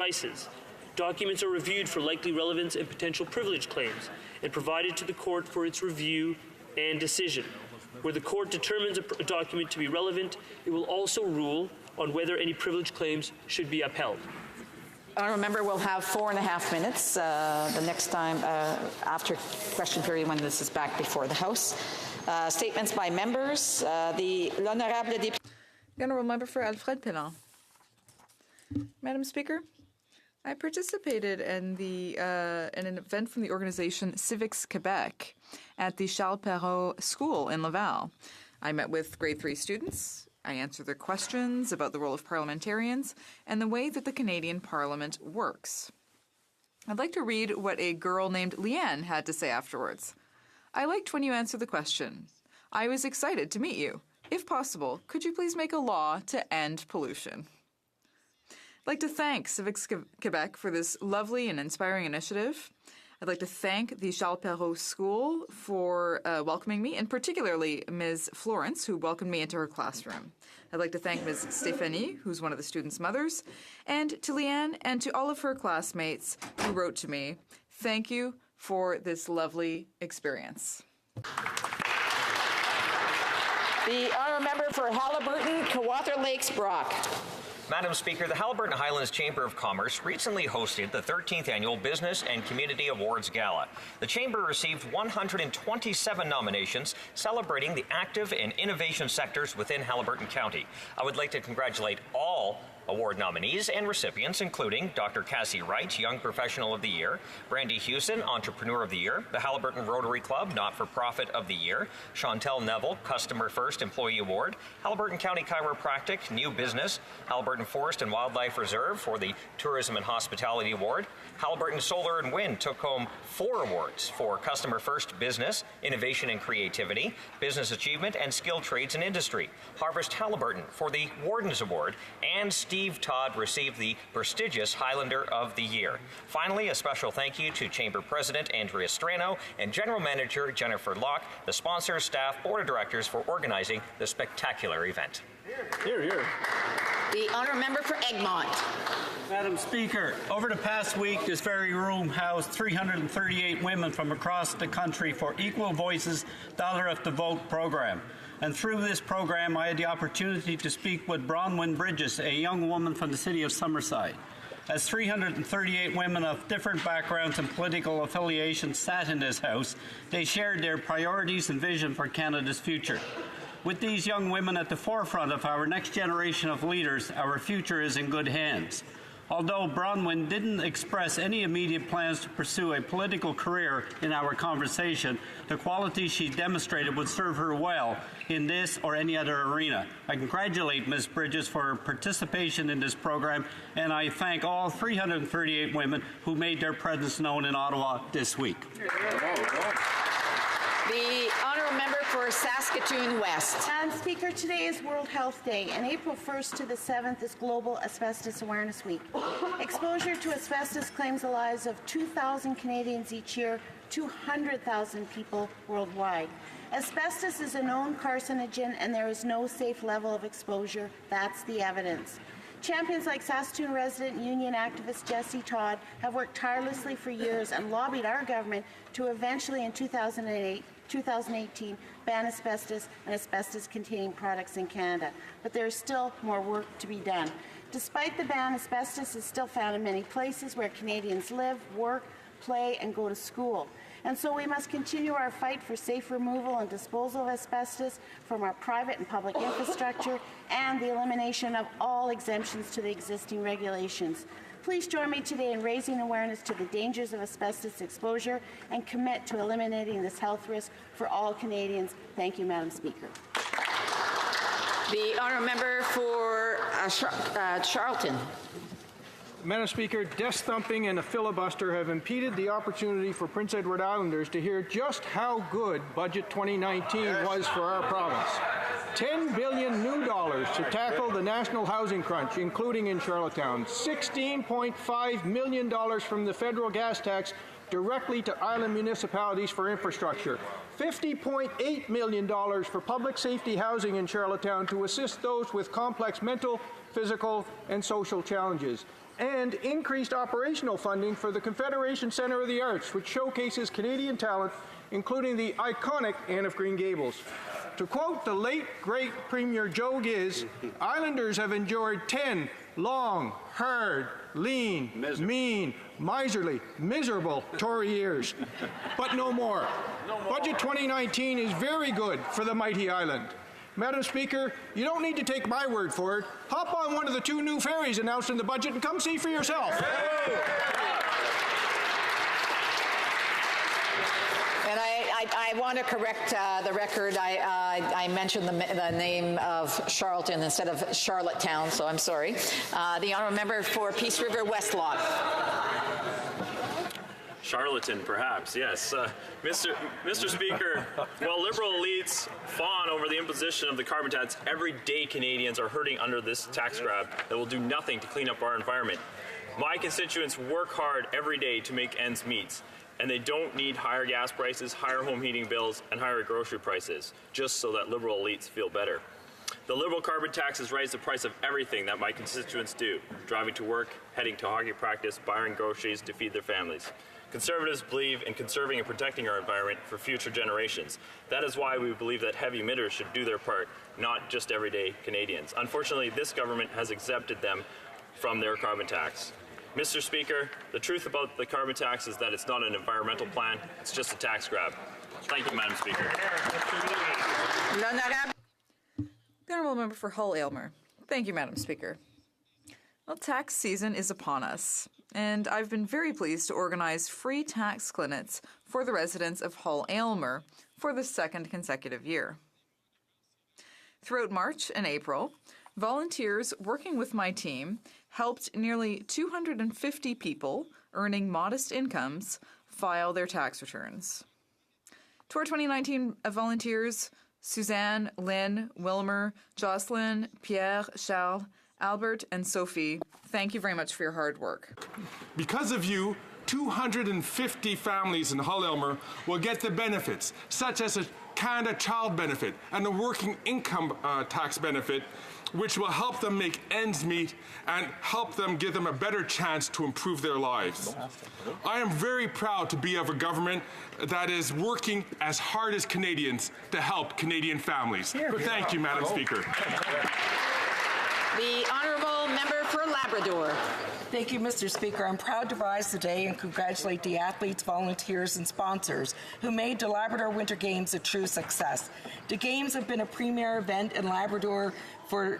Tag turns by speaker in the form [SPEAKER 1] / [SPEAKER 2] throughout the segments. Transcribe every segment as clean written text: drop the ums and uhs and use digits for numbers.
[SPEAKER 1] devices. Documents are reviewed for likely relevance and potential privilege claims and provided to the court for its review and decision. Where the court determines a document to be relevant, it will also rule on whether any privilege claims should be upheld.
[SPEAKER 2] Honourable member will have 4.5 minutes the next time after question period when this is back before the House. Statements by members. The
[SPEAKER 3] Honourable member for Alfred Pellan. Madam Speaker, I participated in an event from the organization Civics Quebec at the Charles Perrault School in Laval. I met with grade 3 students. I answered their questions about the role of parliamentarians and the way that the Canadian Parliament works. I'd like to read what a girl named Leanne had to say afterwards. I liked when you answered the question. I was excited to meet you. If possible, could you please make a law to end pollution? I'd like to thank Civics Quebec for this lovely and inspiring initiative. I'd like to thank the Charles Perrault School for welcoming me, and particularly Ms. Florence, who welcomed me into her classroom. I'd like to thank Ms. Stéphanie, who's one of the students' mothers, and to Leanne and to all of her classmates who wrote to me. Thank you for this lovely experience.
[SPEAKER 2] The honourable member for Haliburton, Kawartha Lakes, Brock.
[SPEAKER 4] Madam Speaker, the Haliburton Highlands Chamber of Commerce recently hosted the 13th Annual Business and Community Awards Gala. The Chamber received 127 nominations celebrating the active and innovation sectors within Haliburton County. I would like to congratulate all award nominees and recipients, including Dr. Cassie Wright, Young Professional of the Year, Brandy Hewson, Entrepreneur of the Year, the Haliburton Rotary Club, Not-for-Profit of the Year, Chantel Neville, Customer First Employee Award, Haliburton County Chiropractic, New Business, Haliburton Forest and Wildlife Reserve for the Tourism and Hospitality Award. Haliburton Solar and Wind took home 4 awards for Customer First Business, Innovation and Creativity, Business Achievement, and Skilled Trades and Industry. Harvest Haliburton for the Warden's Award, and Steve Todd received the prestigious Highlander of the Year. Finally, a special thank you to Chamber President Andrea Strano and General Manager Jennifer Locke, the sponsors, staff, Board of Directors for organizing the spectacular event.
[SPEAKER 5] Hear, hear.
[SPEAKER 2] The honourable member for Egmont.
[SPEAKER 5] Madam Speaker, over the past week, this very room housed 338 women from across the country for Equal Voices Dollar of the Vote program. And through this program, I had the opportunity to speak with Bronwyn Bridges, a young woman from the city of Summerside. As 338 women of different backgrounds and political affiliations sat in this House, they shared their priorities and vision for Canada's future. With these young women at the forefront of our next generation of leaders, our future is in good hands. Although Bronwyn didn't express any immediate plans to pursue a political career in our conversation, the qualities she demonstrated would serve her well in this or any other arena. I congratulate Ms. Bridges for her participation in this program, and I thank all 338 women who made their presence known in Ottawa this week.
[SPEAKER 2] The honourable member for Saskatoon West.
[SPEAKER 6] Madam Speaker, today is World Health Day, and April 1st to the 7th is Global Asbestos Awareness Week. Exposure to asbestos claims the lives of 2,000 Canadians each year, 200,000 people worldwide. Asbestos is a known carcinogen, and there is no safe level of exposure. That's the evidence. Champions like Saskatoon resident union activist Jesse Todd have worked tirelessly for years and lobbied our government to eventually in 2018 ban asbestos and asbestos-containing products in Canada. But there is still more work to be done. Despite the ban, asbestos is still found in many places where Canadians live, work, play, and go to school. And so we must continue our fight for safe removal and disposal of asbestos from our private and public infrastructure and the elimination of all exemptions to the existing regulations. Please join me today in raising awareness to the dangers of asbestos exposure and commit to eliminating this health risk for all Canadians. Thank you, Madam Speaker.
[SPEAKER 2] The honourable member for Charlton.
[SPEAKER 7] Madam Speaker, desk thumping and a filibuster have impeded the opportunity for Prince Edward Islanders to hear just how good Budget 2019 was for our province. $10 billion new dollars to tackle the national housing crunch, including in Charlottetown. $16.5 million from the federal gas tax directly to island municipalities for infrastructure. $50.8 million for public safety housing in Charlottetown to assist those with complex mental, physical, and social challenges. and increased operational funding for the Confederation Centre of the Arts, which showcases Canadian talent, including the iconic Anne of Green Gables. To quote the late, great Premier Joe Giz, Islanders have endured 10 long, hard, lean, mean, miserly, miserable Tory years. But no more. Budget 2019 is very good for the mighty island. Madam Speaker, you don't need to take my word for it. Hop on one of the 2 new ferries announced in the budget and come see for yourself.
[SPEAKER 2] And I want to correct the record. I mentioned the name of Charlottetown instead of Charlottetown, so I'm sorry. The honourable member for Peace River Westlock.
[SPEAKER 8] Charlatan, perhaps, yes. Mr. Speaker, while Liberal elites fawn over the imposition of the carbon tax, everyday Canadians are hurting under this tax grab that will do nothing to clean up our environment. My constituents work hard every day to make ends meet, and they don't need higher gas prices, higher home heating bills, and higher grocery prices, just so that Liberal elites feel better. The Liberal carbon tax has raised the price of everything that my constituents do, driving to work, heading to hockey practice, buying groceries to feed their families. Conservatives believe in conserving and protecting our environment for future generations. That is why we believe that heavy emitters should do their part, not just everyday Canadians. Unfortunately, this government has exempted them from their carbon tax. Mr. Speaker, the truth about the carbon tax is that it's not an environmental plan, it's just a tax grab. Thank you, Madam Speaker.
[SPEAKER 3] The honourable member for Hull-Aylmer. Thank you, Madam Speaker. Well, tax season is upon us, and I've been very pleased to organize free tax clinics for the residents of Hull-Aylmer for the 2nd consecutive year. Throughout March and April, volunteers working with my team helped nearly 250 people earning modest incomes file their tax returns. To our 2019 volunteers, Suzanne, Lynn, Wilmer, Jocelyn, Pierre, Charles, Albert, and Sophie, thank you very much for your hard work.
[SPEAKER 9] Because of you, 250 families in Hull-Aylmer will get the benefits, such as a Canada Child Benefit and a working income tax benefit, which will help them make ends meet and help them give them a better chance to improve their lives. I am very proud to be of a government that is working as hard as Canadians to help Canadian families. Thank you, Madam Speaker.
[SPEAKER 2] The honourable member for Labrador.
[SPEAKER 10] Thank you, Mr. Speaker. I'm proud to rise today and congratulate the athletes, volunteers, and sponsors who made the Labrador Winter Games a true success. The Games have been a premier event in Labrador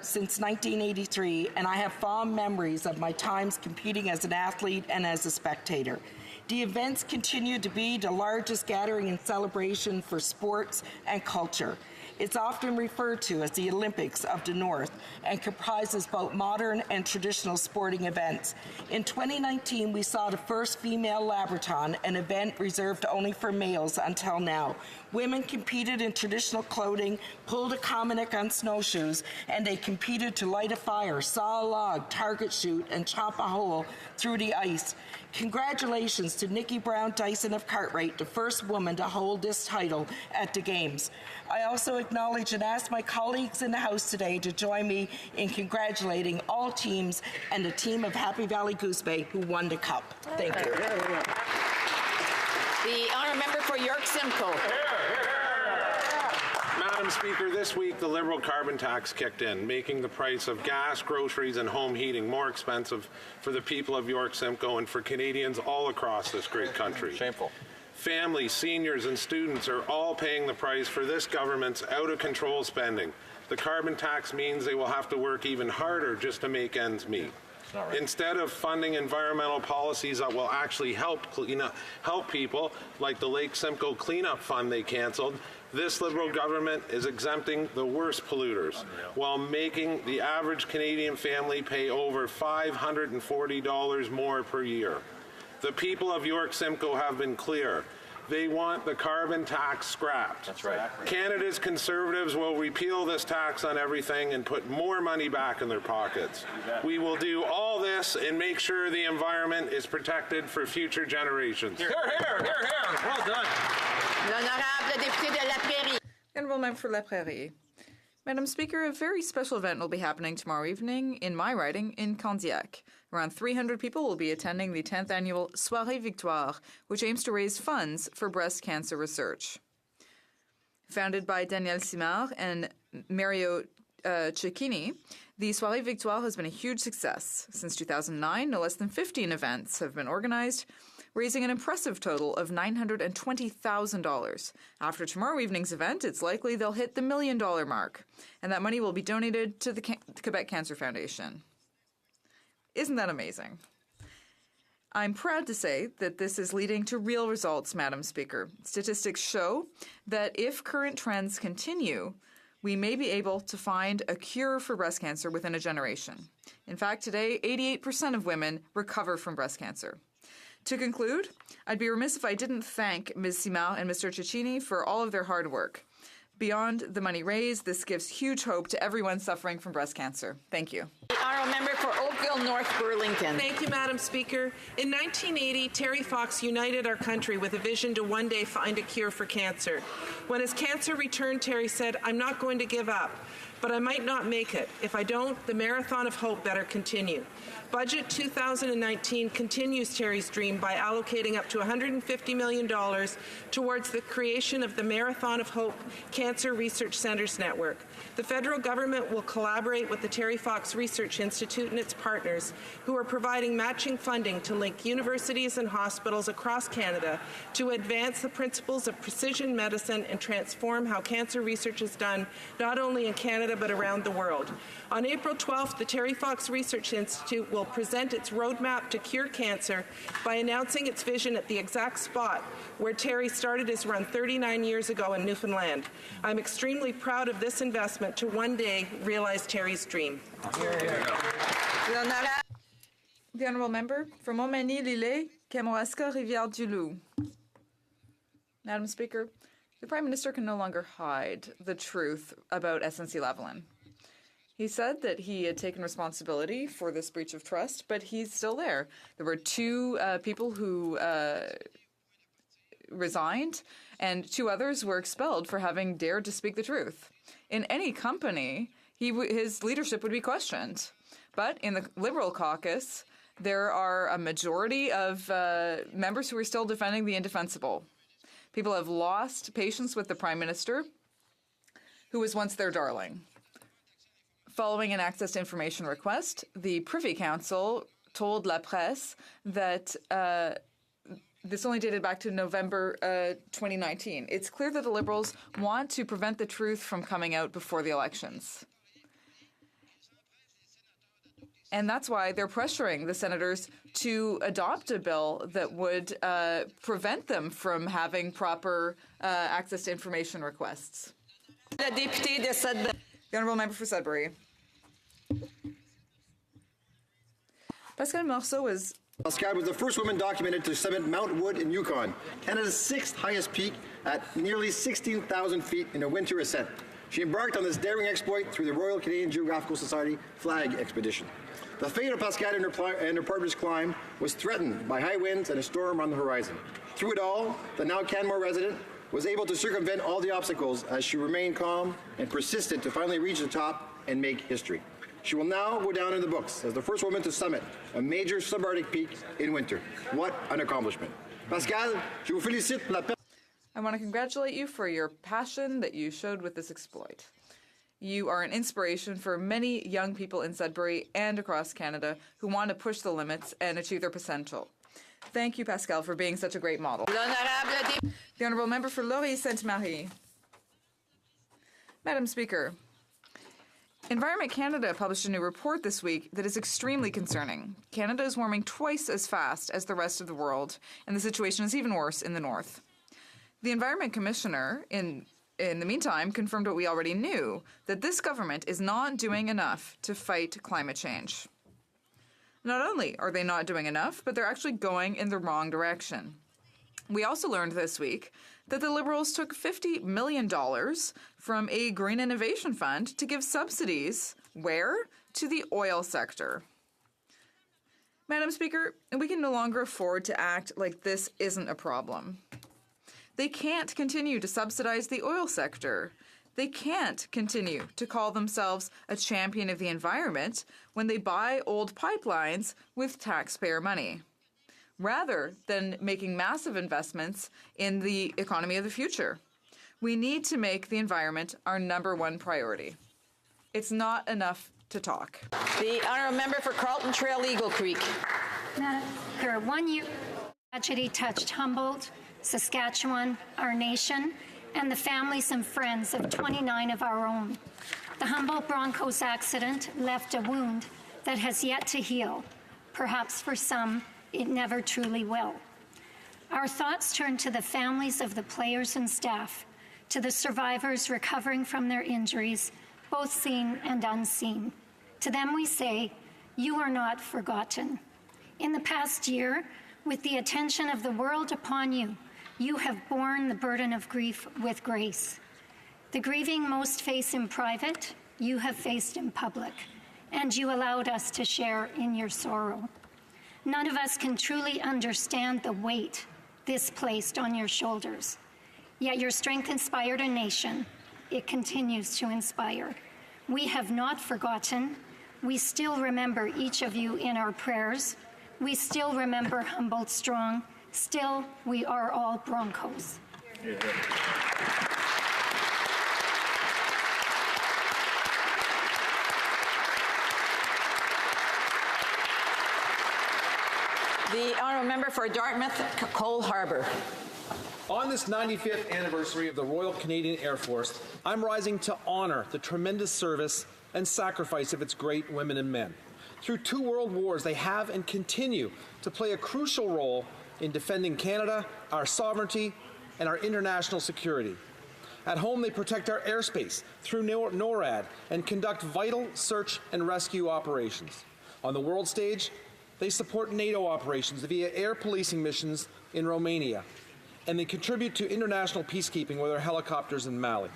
[SPEAKER 10] since 1983, and I have fond memories of my times competing as an athlete and as a spectator. The events continue to be the largest gathering and celebration for sports and culture. It's often referred to as the Olympics of the North and comprises both modern and traditional sporting events. In 2019, we saw the first female Labraton, an event reserved only for males until now. Women competed in traditional clothing, pulled a Comic on snowshoes, and they competed to light a fire, saw a log, target shoot, and chop a hole through the ice. Congratulations to Nikki Brown Dyson of Cartwright, the first woman to hold this title at the Games. I also acknowledge and ask my colleagues in the House today to join me in congratulating all teams and the team of Happy Valley Goose Bay who won the Cup. Thank you.
[SPEAKER 2] The honourable member for York Simcoe.
[SPEAKER 11] Madam Speaker, this week the Liberal carbon tax kicked in, making the price of gas, groceries and home heating more expensive for the people of York Simcoe and for Canadians all across this great country.
[SPEAKER 4] Shameful.
[SPEAKER 11] Families, seniors and students are all paying the price for this government's out-of-control spending. The carbon tax means they will have to work even harder just to make ends meet. Right. Instead of funding environmental policies that will actually help people, like the Lake Simcoe Cleanup Fund they canceled, this Liberal government is exempting the worst polluters while making the average Canadian family pay over $540 more per year. The people of York Simcoe have been clear. They want the carbon tax scrapped.
[SPEAKER 4] That's right.
[SPEAKER 11] Canada's Conservatives will repeal this tax on everything and put more money back in their pockets. We will do all this and make sure the environment is protected for future generations.
[SPEAKER 4] Hear, hear, hear, hear. Well done.
[SPEAKER 2] L'honorable député de La Prairie.
[SPEAKER 3] Honourable member for La Prairie. Madam Speaker, a very special event will be happening tomorrow evening in my riding in Candiac. Around 300 people will be attending the 10th annual Soirée Victoire, which aims to raise funds for breast cancer research. Founded by Danielle Simard and Mario Cecchini, the Soirée Victoire has been a huge success. Since 2009, no less than 15 events have been organized, raising an impressive total of $920,000. After tomorrow evening's event, it's likely they'll hit the $1 million mark, and that money will be donated to the Quebec Cancer Foundation. Isn't that amazing? I'm proud to say that this is leading to real results, Madam Speaker. Statistics show that if current trends continue, we may be able to find a cure for breast cancer within a generation. In fact, today, 88% of women recover from breast cancer. To conclude, I'd be remiss if I didn't thank Ms. Simard and Mr. Cecchini for all of their hard work. Beyond the money raised, this gives huge hope to everyone suffering from breast cancer. Thank you.
[SPEAKER 2] The honourable member for Oakville North Burlington.
[SPEAKER 12] Thank you, Madam Speaker. In 1980, Terry Fox united our country with a vision to one day find a cure for cancer. When his cancer returned, Terry said, "I'm not going to give up, but I might not make it. If I don't, the Marathon of Hope better continue." Budget 2019 continues Terry's dream by allocating up to $150 million towards the creation of the Marathon of Hope Cancer Research Centers Network. The federal government will collaborate with the Terry Fox Research Institute and its partners, who are providing matching funding to link universities and hospitals across Canada to advance the principles of precision medicine and transform how cancer research is done, not only in Canada but around the world. On April 12th, the Terry Fox Research Institute will present its roadmap to cure cancer by announcing its vision at the exact spot where Terry started his run 39 years ago in Newfoundland. I'm extremely proud of this investment to one day realize Terry's dream.
[SPEAKER 3] The honourable member for Montmagny-Lillet, Kamouraska, Rivière-du-Loup. Madam Speaker, the Prime Minister can no longer hide the truth about SNC-Lavalin. He said that he had taken responsibility for this breach of trust, but he's still there. There were two people who resigned, and two others were expelled for having dared to speak the truth. In any company, his leadership would be questioned. But in the Liberal caucus, there are a majority of members who are still defending the indefensible. People have lost patience with the Prime Minister, who was once their darling. Following an access to information request, the Privy Council told La Presse that this only dated back to November 2019. It's clear that the Liberals want to prevent the truth from coming out before the elections. And that's why they're pressuring the senators to adopt a bill that would prevent them from having proper access to information requests. The honourable member for Sudbury. Pascal Morceau was...
[SPEAKER 13] Pascal was the first woman documented to summit Mount Wood in Yukon, Canada's sixth highest peak at nearly 16,000 feet in a winter ascent. She embarked on this daring exploit through the Royal Canadian Geographical Society flag expedition. The fate of Pascal and her partner's climb was threatened by high winds and a storm on the horizon. Through it all, the now Canmore resident was able to circumvent all the obstacles as she remained calm and persisted to finally reach the top and make history. She will now go down in the books as the first woman to summit a major subarctic peak in winter. What an accomplishment. Pascal, je vous félicite pour la...
[SPEAKER 3] I want to congratulate you for your passion that you showed with this exploit. You are an inspiration for many young people in Sudbury and across Canada who want to push the limits and achieve their potential. Thank you, Pascal, for being such a great model. The honourable member for Laurier-Sainte-Marie. Madam Speaker, Environment Canada published a new report this week that is extremely concerning. Canada is warming twice as fast as the rest of the world, and the situation is even worse in the north. The Environment Commissioner, in the meantime, confirmed what we already knew, that this government is not doing enough to fight climate change. Not only are they not doing enough, but they're actually going in the wrong direction. We also learned this week that the Liberals took $50 million from a Green Innovation Fund to give subsidies, where? To the oil sector. Madam Speaker, we can no longer afford to act like this isn't a problem. They can't continue to subsidize the oil sector. They can't continue to call themselves a champion of the environment when they buy old pipelines with taxpayer money, rather than making massive investments in the economy of the future. We need to make the environment our #1 priority. It's not enough to talk.
[SPEAKER 2] The honourable member for Carlton Trail, Eagle Creek.
[SPEAKER 14] Madam Speaker, 1 year tragedy touched Humboldt, Saskatchewan, our nation, and the families and friends of 29 of our own. The Humboldt Broncos accident left a wound that has yet to heal. Perhaps for some, it never truly will. Our thoughts turn to the families of the players and staff, to the survivors recovering from their injuries, both seen and unseen. To them we say, you are not forgotten. In the past year, with the attention of the world upon you, you have borne the burden of grief with grace. The grieving most face in private, you have faced in public, and you allowed us to share in your sorrow. None of us can truly understand the weight this placed on your shoulders. Yet your strength inspired a nation. It continues to inspire. We have not forgotten. We still remember each of you in our prayers. We still remember Humboldt strong. Still, we are all Broncos.
[SPEAKER 2] The honourable member for Dartmouth, Cole Harbour.
[SPEAKER 15] On this 95th anniversary of the Royal Canadian Air Force, I'm rising to honour the tremendous service and sacrifice of its great women and men. Through 2 world wars, they have and continue to play a crucial role in defending Canada, our sovereignty, and our international security. At home, they protect our airspace through NORAD and conduct vital search and rescue operations. On the world stage, they support NATO operations via air policing missions in Romania, and they contribute to international peacekeeping with our helicopters in Mali.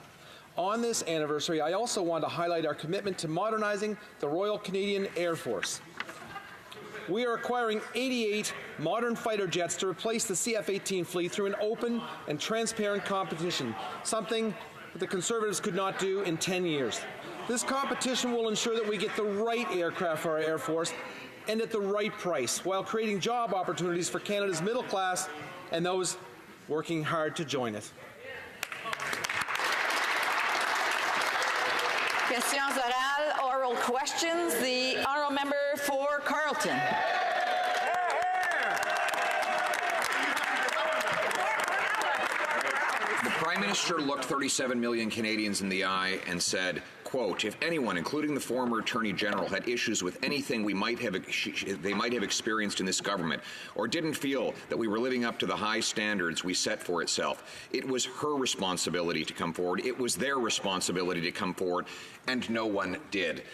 [SPEAKER 15] On this anniversary, I also want to highlight our commitment to modernizing the Royal Canadian Air Force. We are acquiring 88 modern fighter jets to replace the CF-18 fleet through an open and transparent competition, something that the Conservatives could not do in 10 years. This competition will ensure that we get the right aircraft for our Air Force and at the right price, while creating job opportunities for Canada's middle class and those working hard to join it.
[SPEAKER 2] Questions orales, oral questions. The honourable member for Carleton.
[SPEAKER 16] The Prime Minister looked 37 million Canadians in the eye and said, quote, if anyone, including the former Attorney General, had issues with anything they might have experienced in this government, or didn't feel that we were living up to the high standards we set for itself, it was her responsibility to come forward. It was their responsibility to come forward, and no one did.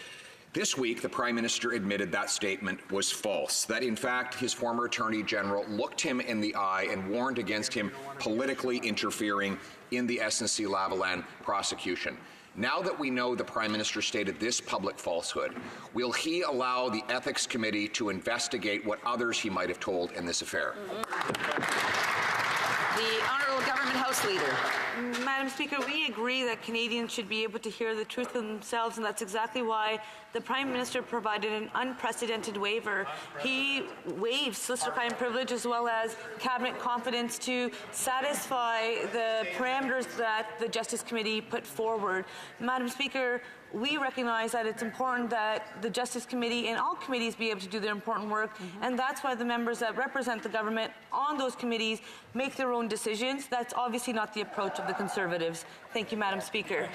[SPEAKER 16] This week, the Prime Minister admitted that statement was false, that in fact his former Attorney General looked him in the eye and warned against him politically interfering in the SNC-Lavalin prosecution. Now that we know the Prime Minister stated this public falsehood, will he allow the Ethics Committee to investigate what others he might have told in this affair?
[SPEAKER 2] The Honourable Government House Leader.
[SPEAKER 17] Madam Speaker, we agree that Canadians should be able to hear the truth of themselves, and that's exactly why the Prime Minister provided an unprecedented waiver. He waived solicitor-client privilege as well as cabinet confidence to satisfy the parameters that the Justice Committee put forward. Madam Speaker, we recognize that it's important that the Justice Committee and all committees be able to do their important work, and that's why the members that represent the government on those committees make their own decisions. That's obviously not the approach of the Conservatives. Thank you, Madam Speaker.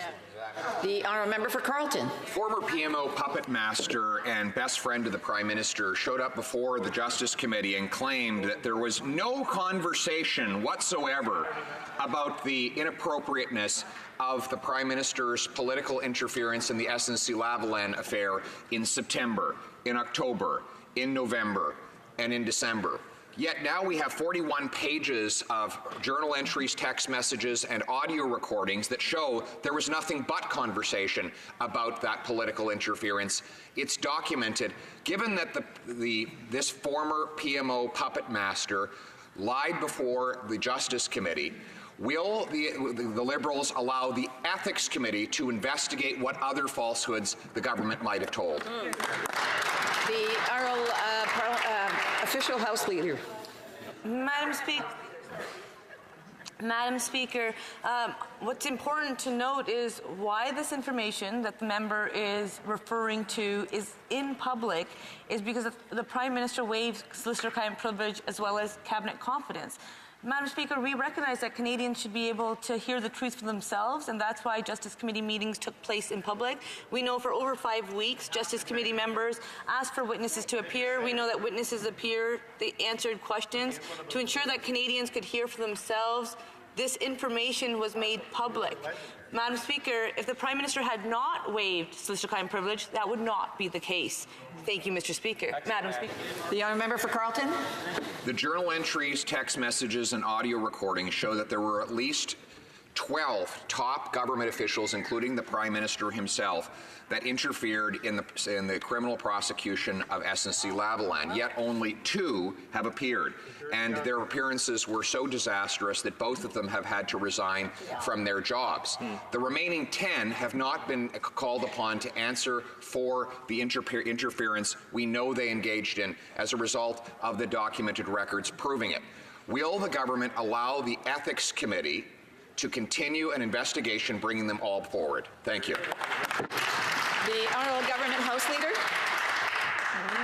[SPEAKER 2] The honourable member for Carleton.
[SPEAKER 16] Former PMO puppet master and best friend of the Prime Minister showed up before the Justice Committee and claimed that there was no conversation whatsoever about the inappropriateness of the Prime Minister's political interference in the SNC-Lavalin affair in September, in October, in November, and in December. Yet now we have 41 pages of journal entries, text messages, and audio recordings that show there was nothing but conversation about that political interference. It's documented. Given that this former PMO puppet master lied before the Justice Committee, Will the Liberals allow the Ethics Committee to investigate what other falsehoods the government might have told?
[SPEAKER 2] The Honourable Official House Leader.
[SPEAKER 17] Madam Speaker, what's important to note is why this information that the member is referring to is in public is because the Prime Minister waived solicitor-client privilege as well as cabinet confidence. Madam Speaker, we recognize that Canadians should be able to hear the truth for themselves, and that's why Justice Committee meetings took place in public. We know for over 5 weeks, Justice Committee members asked for witnesses to appear. We know that witnesses appeared, they answered questions. To ensure that Canadians could hear for themselves, this information was made public. Madam Speaker, if the Prime Minister had not waived solicitor-client privilege, that would not be the case. Thank you, Mr. Speaker. Madam Speaker.
[SPEAKER 2] The honourable member for Carleton.
[SPEAKER 16] The journal entries, text messages, and audio recordings show that there were at least 12 top government officials, including the Prime Minister himself, that interfered in the criminal prosecution of SNC-Lavalin, yet only 2 have appeared. And their appearances were so disastrous that both of them have had to resign from their jobs. The remaining 10 have not been called upon to answer for the interference we know they engaged in as a result of the documented records proving it. Will the government allow the Ethics Committee to continue an investigation bringing them all forward? Thank you.
[SPEAKER 2] The Honourable Government House Leader.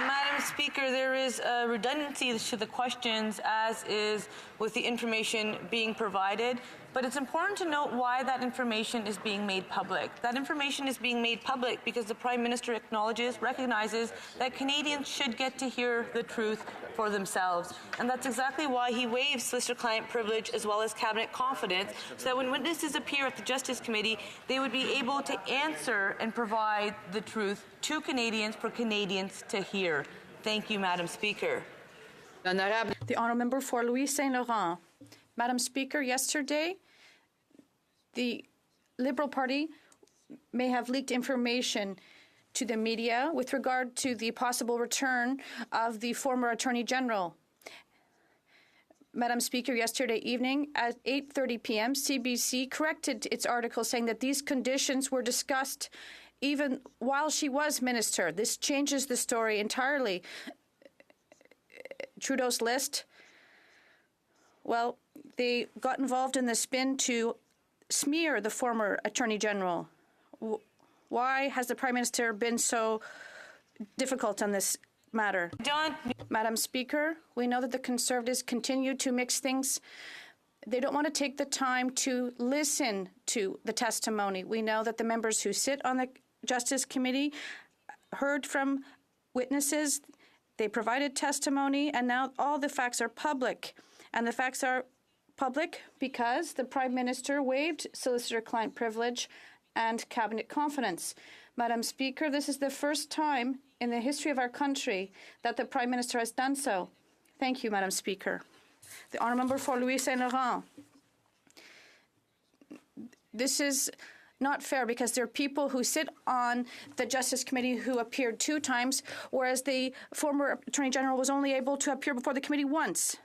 [SPEAKER 17] Madam Speaker, there is a redundancy to the questions, as is with the information being provided. But it's important to note why that information is being made public. That information is being made public because the Prime Minister recognizes that Canadians should get to hear the truth for themselves. And that's exactly why he waived solicitor-client privilege as well as cabinet confidence, so that when witnesses appear at the Justice Committee, they would be able to answer and provide the truth to Canadians for Canadians to hear. Thank you, Madam Speaker.
[SPEAKER 18] The honourable member for Louis Saint Laurent. Madam Speaker, yesterday, the Liberal Party may have leaked information to the media with regard to the possible return of the former Attorney General. Madam Speaker, yesterday evening at 8:30 p.m., CBC corrected its article saying that these conditions were discussed even while she was minister. This changes the story entirely. Trudeau's list, well, they got involved in the spin to smear the former Attorney General. Why has the Prime Minister been so difficult on this matter? Madam Speaker, we know that the Conservatives continue to mix things. They don't want to take the time to listen to the testimony. We know that the members who sit on the Justice Committee heard from witnesses. They provided testimony, and now all the facts are public. And the facts are public because the Prime Minister waived solicitor-client privilege and cabinet confidence. Madam Speaker, this is the first time in the history of our country that the Prime Minister has done so. Thank you, Madam Speaker. The honourable member for Louis Saint Laurent. This is not fair because there are people who sit on the Justice Committee who appeared 2 times, whereas the former Attorney General was only able to appear before the committee once.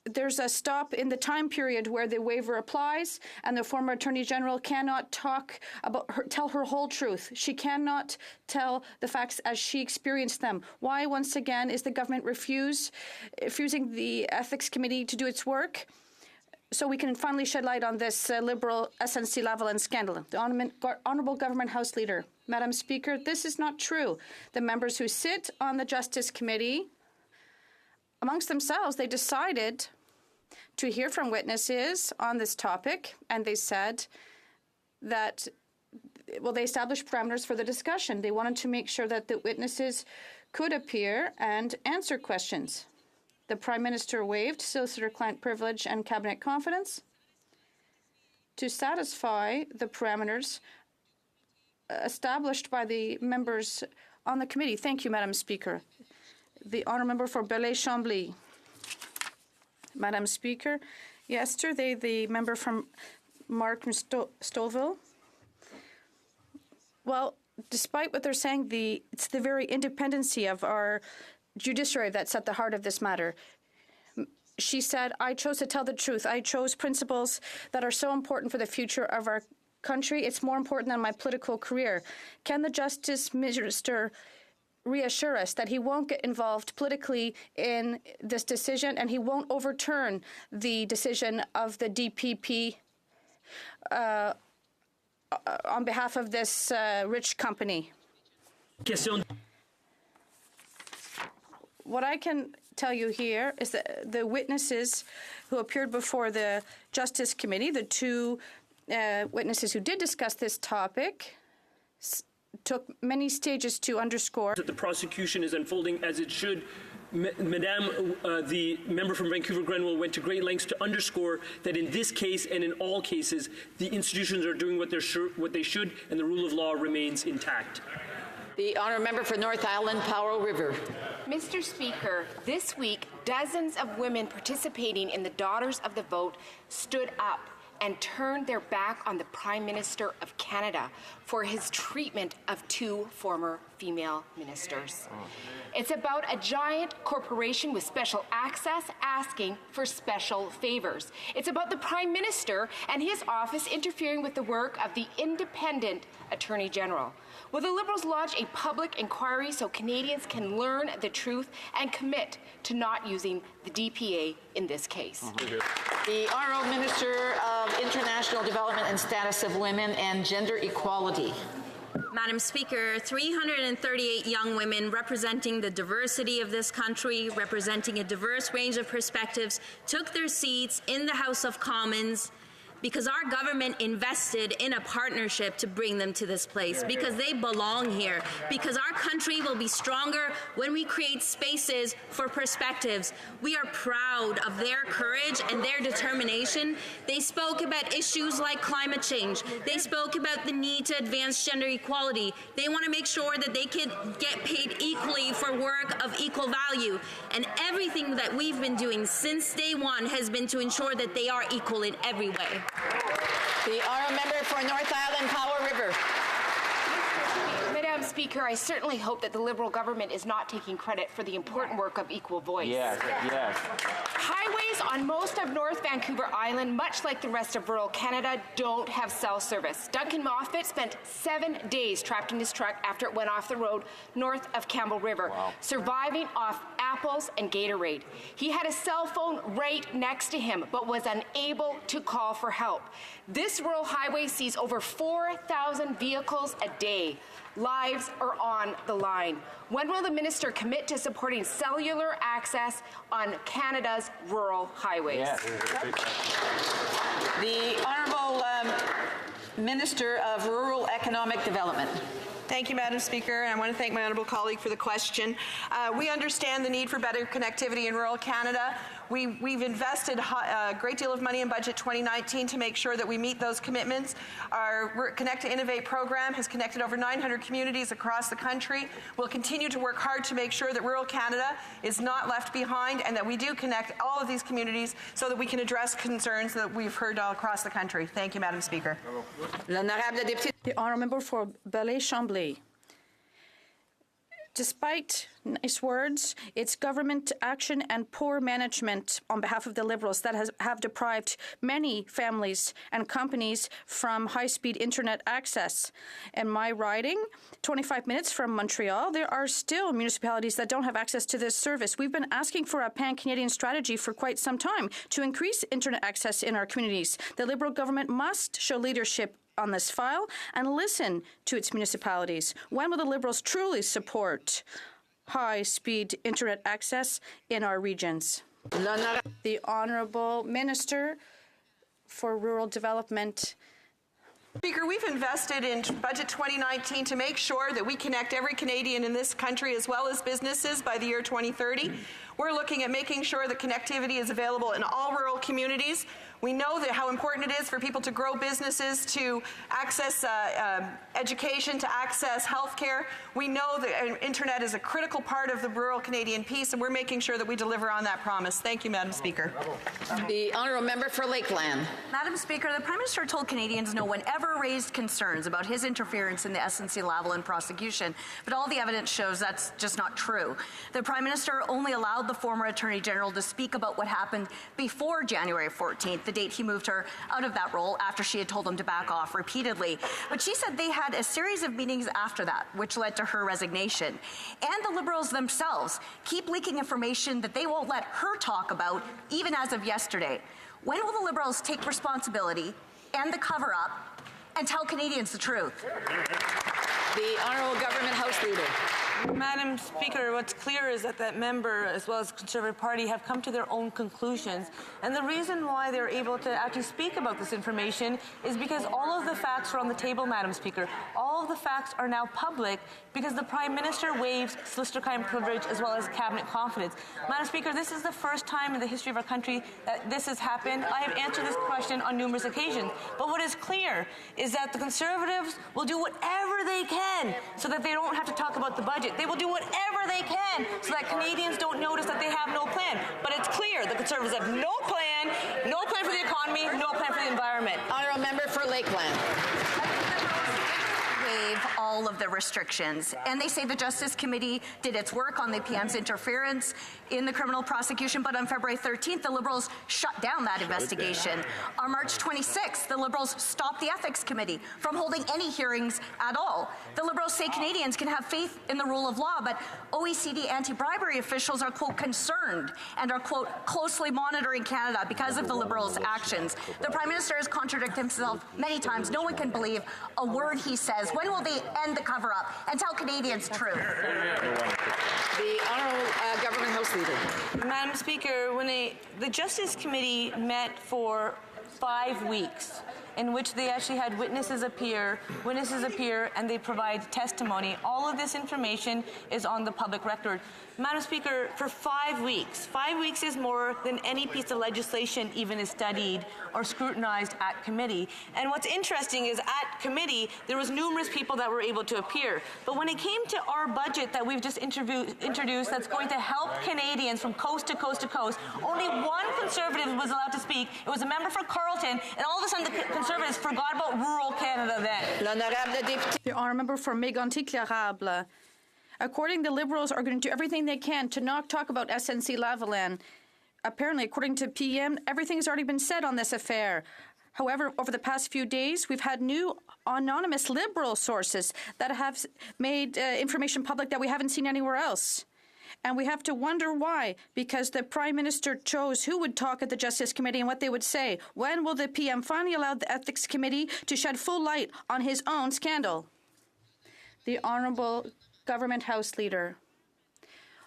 [SPEAKER 18] There's a stop in the time period where the waiver applies, and the former Attorney General cannot tell her whole truth. She cannot tell the facts as she experienced them. Why, once again, is the government refusing the Ethics Committee to do its work? So we can finally shed light on this Liberal SNC-Lavalin scandal. The Honourable Government House Leader. Madam Speaker, this is not true. The members who sit on the Justice Committee, amongst themselves, they decided to hear from witnesses on this topic, and they said that, well, they established parameters for the discussion. They wanted to make sure that the witnesses could appear and answer questions. The Prime Minister waived solicitor-client privilege and cabinet confidence to satisfy the parameters established by the members on the committee. Thank you, Madam Speaker. The honourable member for Belleuil-Chambly. Madam Speaker, yesterday the member from Markham Stouffville. Well, despite what they're saying, it's the very independency of our judiciary that's at the heart of this matter. she said, I chose to tell the truth. I chose principles that are so important for the future of our country. It's more important than my political career. Can the Justice Minister reassure us that he won't get involved politically in this decision and he won't overturn the decision of the DPP on behalf of this rich company? What I can tell you here is that the witnesses who appeared before the Justice Committee, the two witnesses who did discuss this topic, took many stages to underscore
[SPEAKER 1] that the prosecution is unfolding as it should. Madame, the member from Vancouver Grenville, went to great lengths to underscore that in this case and in all cases, the institutions are doing what they should, and the rule of law remains intact.
[SPEAKER 2] The honourable member for North Island, Powell River.
[SPEAKER 19] Mr. Speaker, this week, dozens of women participating in the Daughters of the Vote stood up and turned their back on the Prime Minister of Canada for his treatment of two former female ministers. It's about a giant corporation with special access asking for special favors. It's about the Prime Minister and his office interfering with the work of the independent Attorney General. Will the Liberals launch a public inquiry so Canadians can learn the truth and commit to not using the DPA in this case?
[SPEAKER 2] The Honourable Minister of International Development and Status of Women and Gender Equality.
[SPEAKER 20] Madam Speaker, 338 young women representing the diversity of this country, representing a diverse range of perspectives, took their seats in the House of Commons because our government invested in a partnership to bring them to this place, because they belong here, because our country will be stronger when we create spaces for perspectives. We are proud of their courage and their determination. They spoke about issues like climate change. They spoke about the need to advance gender equality. They want to make sure that they can get paid equally for work of equal value. And everything that we've been doing since day one has been to ensure that they are equal in every way.
[SPEAKER 2] The honourable member for North Island, Powell River.
[SPEAKER 19] Madam Speaker, I certainly hope that the Liberal government is not taking credit for the important work of Equal Voice.
[SPEAKER 21] Yes.
[SPEAKER 19] Highways on most of North Vancouver Island, much like the rest of rural Canada, don't have cell service. Duncan Moffat spent 7 days trapped in his truck after it went off the road north of Campbell River, surviving off apples and Gatorade. He had a cell phone right next to him, but was unable to call for help. This rural highway sees over 4,000 vehicles a day. Lives are on the line. When will the minister commit to supporting cellular access on Canada's rural highways?
[SPEAKER 21] Yes.
[SPEAKER 2] The Honourable Minister of Rural Economic Development.
[SPEAKER 22] Thank you, Madam Speaker, and I want to thank my honourable colleague for the question. We understand the need for better connectivity in rural Canada. We've invested a great deal of money in Budget 2019 to make sure that we meet those commitments. Our Connect to Innovate program has connected over 900 communities across the country. We'll continue to work hard to make sure that rural Canada is not left behind and that we do connect all of these communities so that we can address concerns that we've heard all across the country. Thank you, Madam Speaker.
[SPEAKER 18] The honourable member for Bellay-Chambly. Despite nice words, it's government action and poor management on behalf of the Liberals that have deprived many families and companies from high-speed internet access. In my riding, 25 minutes from Montreal, there are still municipalities that don't have access to this service. We've been asking for a pan-Canadian strategy for quite some time to increase internet access in our communities. The Liberal government must show leadership on this file and listen to its municipalities. When will the Liberals truly support high-speed internet access in our regions? The Honourable Minister for Rural Development.
[SPEAKER 22] Speaker, we've invested in Budget 2019 to make sure that we connect every Canadian in this country as well as businesses by the year 2030. We're looking at making sure that connectivity is available in all rural communities. We know that how important it is for people to grow businesses, to access education, to access healthcare. We know that internet is a critical part of the rural Canadian piece, and we're making sure that we deliver on that promise. Thank you, Madam Speaker.
[SPEAKER 2] The honourable member for Lakeland.
[SPEAKER 23] Madam Speaker, the Prime Minister told Canadians no whenever
[SPEAKER 5] never raised concerns about his interference in the SNC-Lavalin prosecution, but all the evidence shows that's just not true. The Prime Minister only allowed the former Attorney General to speak about what happened before January 14th, the date he moved her out of that role after she had told him to back off repeatedly. But she said they had a series of meetings after that, which led to her resignation. And the Liberals themselves keep leaking information that they won't let her talk about, even as of yesterday. When will the Liberals take responsibility and the cover-up and tell Canadians the truth?
[SPEAKER 2] The Honourable Government House Leader.
[SPEAKER 17] Madam Speaker, what's clear is that that member, as well as the Conservative Party, have come to their own conclusions. And the reason why they're able to actually speak about this information is because all of the facts are on the table, Madam Speaker. All of the facts are now public because the Prime Minister waives solicitor-client privilege as well as cabinet confidence. Madam Speaker, this is the first time in the history of our country that this has happened. I have answered this question on numerous occasions. But what is clear is that the Conservatives will do whatever they can so that they don't have to talk about the budget. They will do whatever they can so that Canadians don't notice that they have no plan. But it's clear the Conservatives have no plan for the economy, no plan for the environment.
[SPEAKER 2] Honourable Member for Lakeland.
[SPEAKER 5] Waive all of the restrictions. And they say the Justice Committee did its work on the PM's interference in the criminal prosecution, but on February 13th, the Liberals shut down that investigation. On March 26th, the Liberals stopped the Ethics Committee from holding any hearings at all. The Liberals say Canadians can have faith in the rule of law, but OECD anti-bribery officials are, quote, concerned and are, quote, closely monitoring Canada because of the Liberals' actions. The Prime Minister has contradicted himself many times. No one can believe a word he says. When will they end the cover-up and tell Canadians the truth?
[SPEAKER 2] The Honourable Government House Leader.
[SPEAKER 17] Madam Speaker, when the Justice Committee met for 5 weeks, in which they actually had witnesses appear, and they provide testimony. All of this information is on the public record. Madam Speaker, for 5 weeks. 5 weeks is more than any piece of legislation even is studied or scrutinized at committee. And what's interesting is at committee, there was numerous people that were able to appear. But when it came to our budget that we've just introduced that's going to help Canadians from coast to coast to coast, only one Conservative was allowed to speak. It was a member for Carleton, and all of a sudden the Conservatives forgot about rural Canada then.
[SPEAKER 18] The honourable member for Mégantic-L'Érable. According, the Liberals are going to do everything they can to not talk about SNC-Lavalin. Apparently, according to PM, everything has already been said on this affair. However, over the past few days, we've had new anonymous Liberal sources that have made information public that we haven't seen anywhere else. And we have to wonder why, because the Prime Minister chose who would talk at the Justice Committee and what they would say. When will the PM finally allow the Ethics Committee to shed full light on his own scandal? The Honourable Government House Leader.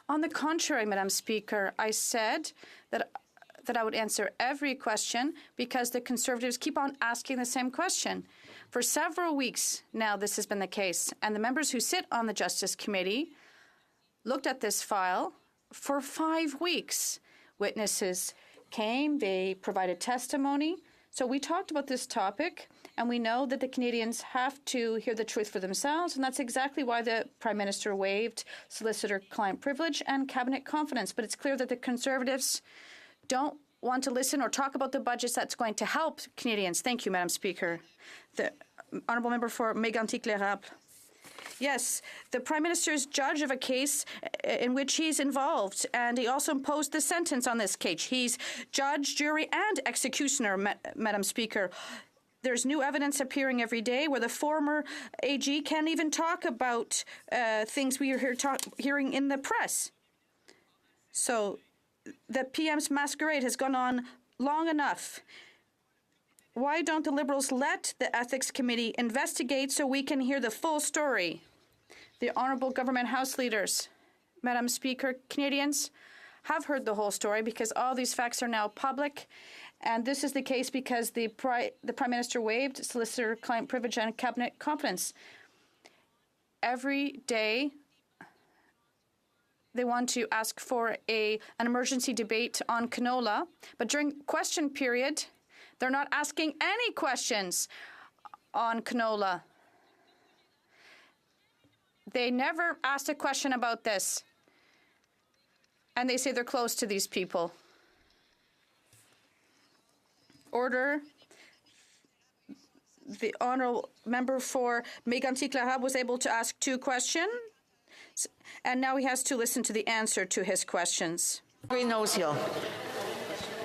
[SPEAKER 18] On the contrary, Madam Speaker, I said that I would answer every question because the Conservatives keep on asking the same question. For several weeks now, this has been the case, and the members who sit on the Justice Committee looked at this file for 5 weeks. Witnesses came, they provided testimony. So we talked about this topic, and we know that the Canadians have to hear the truth for themselves, and that's exactly why the Prime Minister waived solicitor-client privilege and cabinet confidence. But it's clear that the Conservatives don't want to listen or talk about the budgets that's going to help Canadians. Thank you, Madam Speaker. The Honourable Member for Mégantic-L'Érable. Yes, the Prime Minister is judge of a case in which he's involved, and he also imposed the sentence on this case. He's judge, jury, and executioner, Madam Speaker. There's new evidence appearing every day where the former AG can't even talk about things we are hearing in the press. So the PM's masquerade has gone on long enough. Why don't the Liberals let the Ethics Committee investigate so we can hear the full story? The Honourable Government House Leaders. Madam Speaker, Canadians have heard the whole story because all these facts are now public. And this is the case because the Prime Minister waived solicitor-client privilege and cabinet confidence. Every day, they want to ask for an emergency debate on canola. But during question period, they're not asking any questions on canola. They never asked a question about this. And they say they're close to these people. Order. the honourable member for Mégantic-La was able to ask 2 questions, and now he has to listen to the answer to his questions.
[SPEAKER 2] Green Nose-Hill.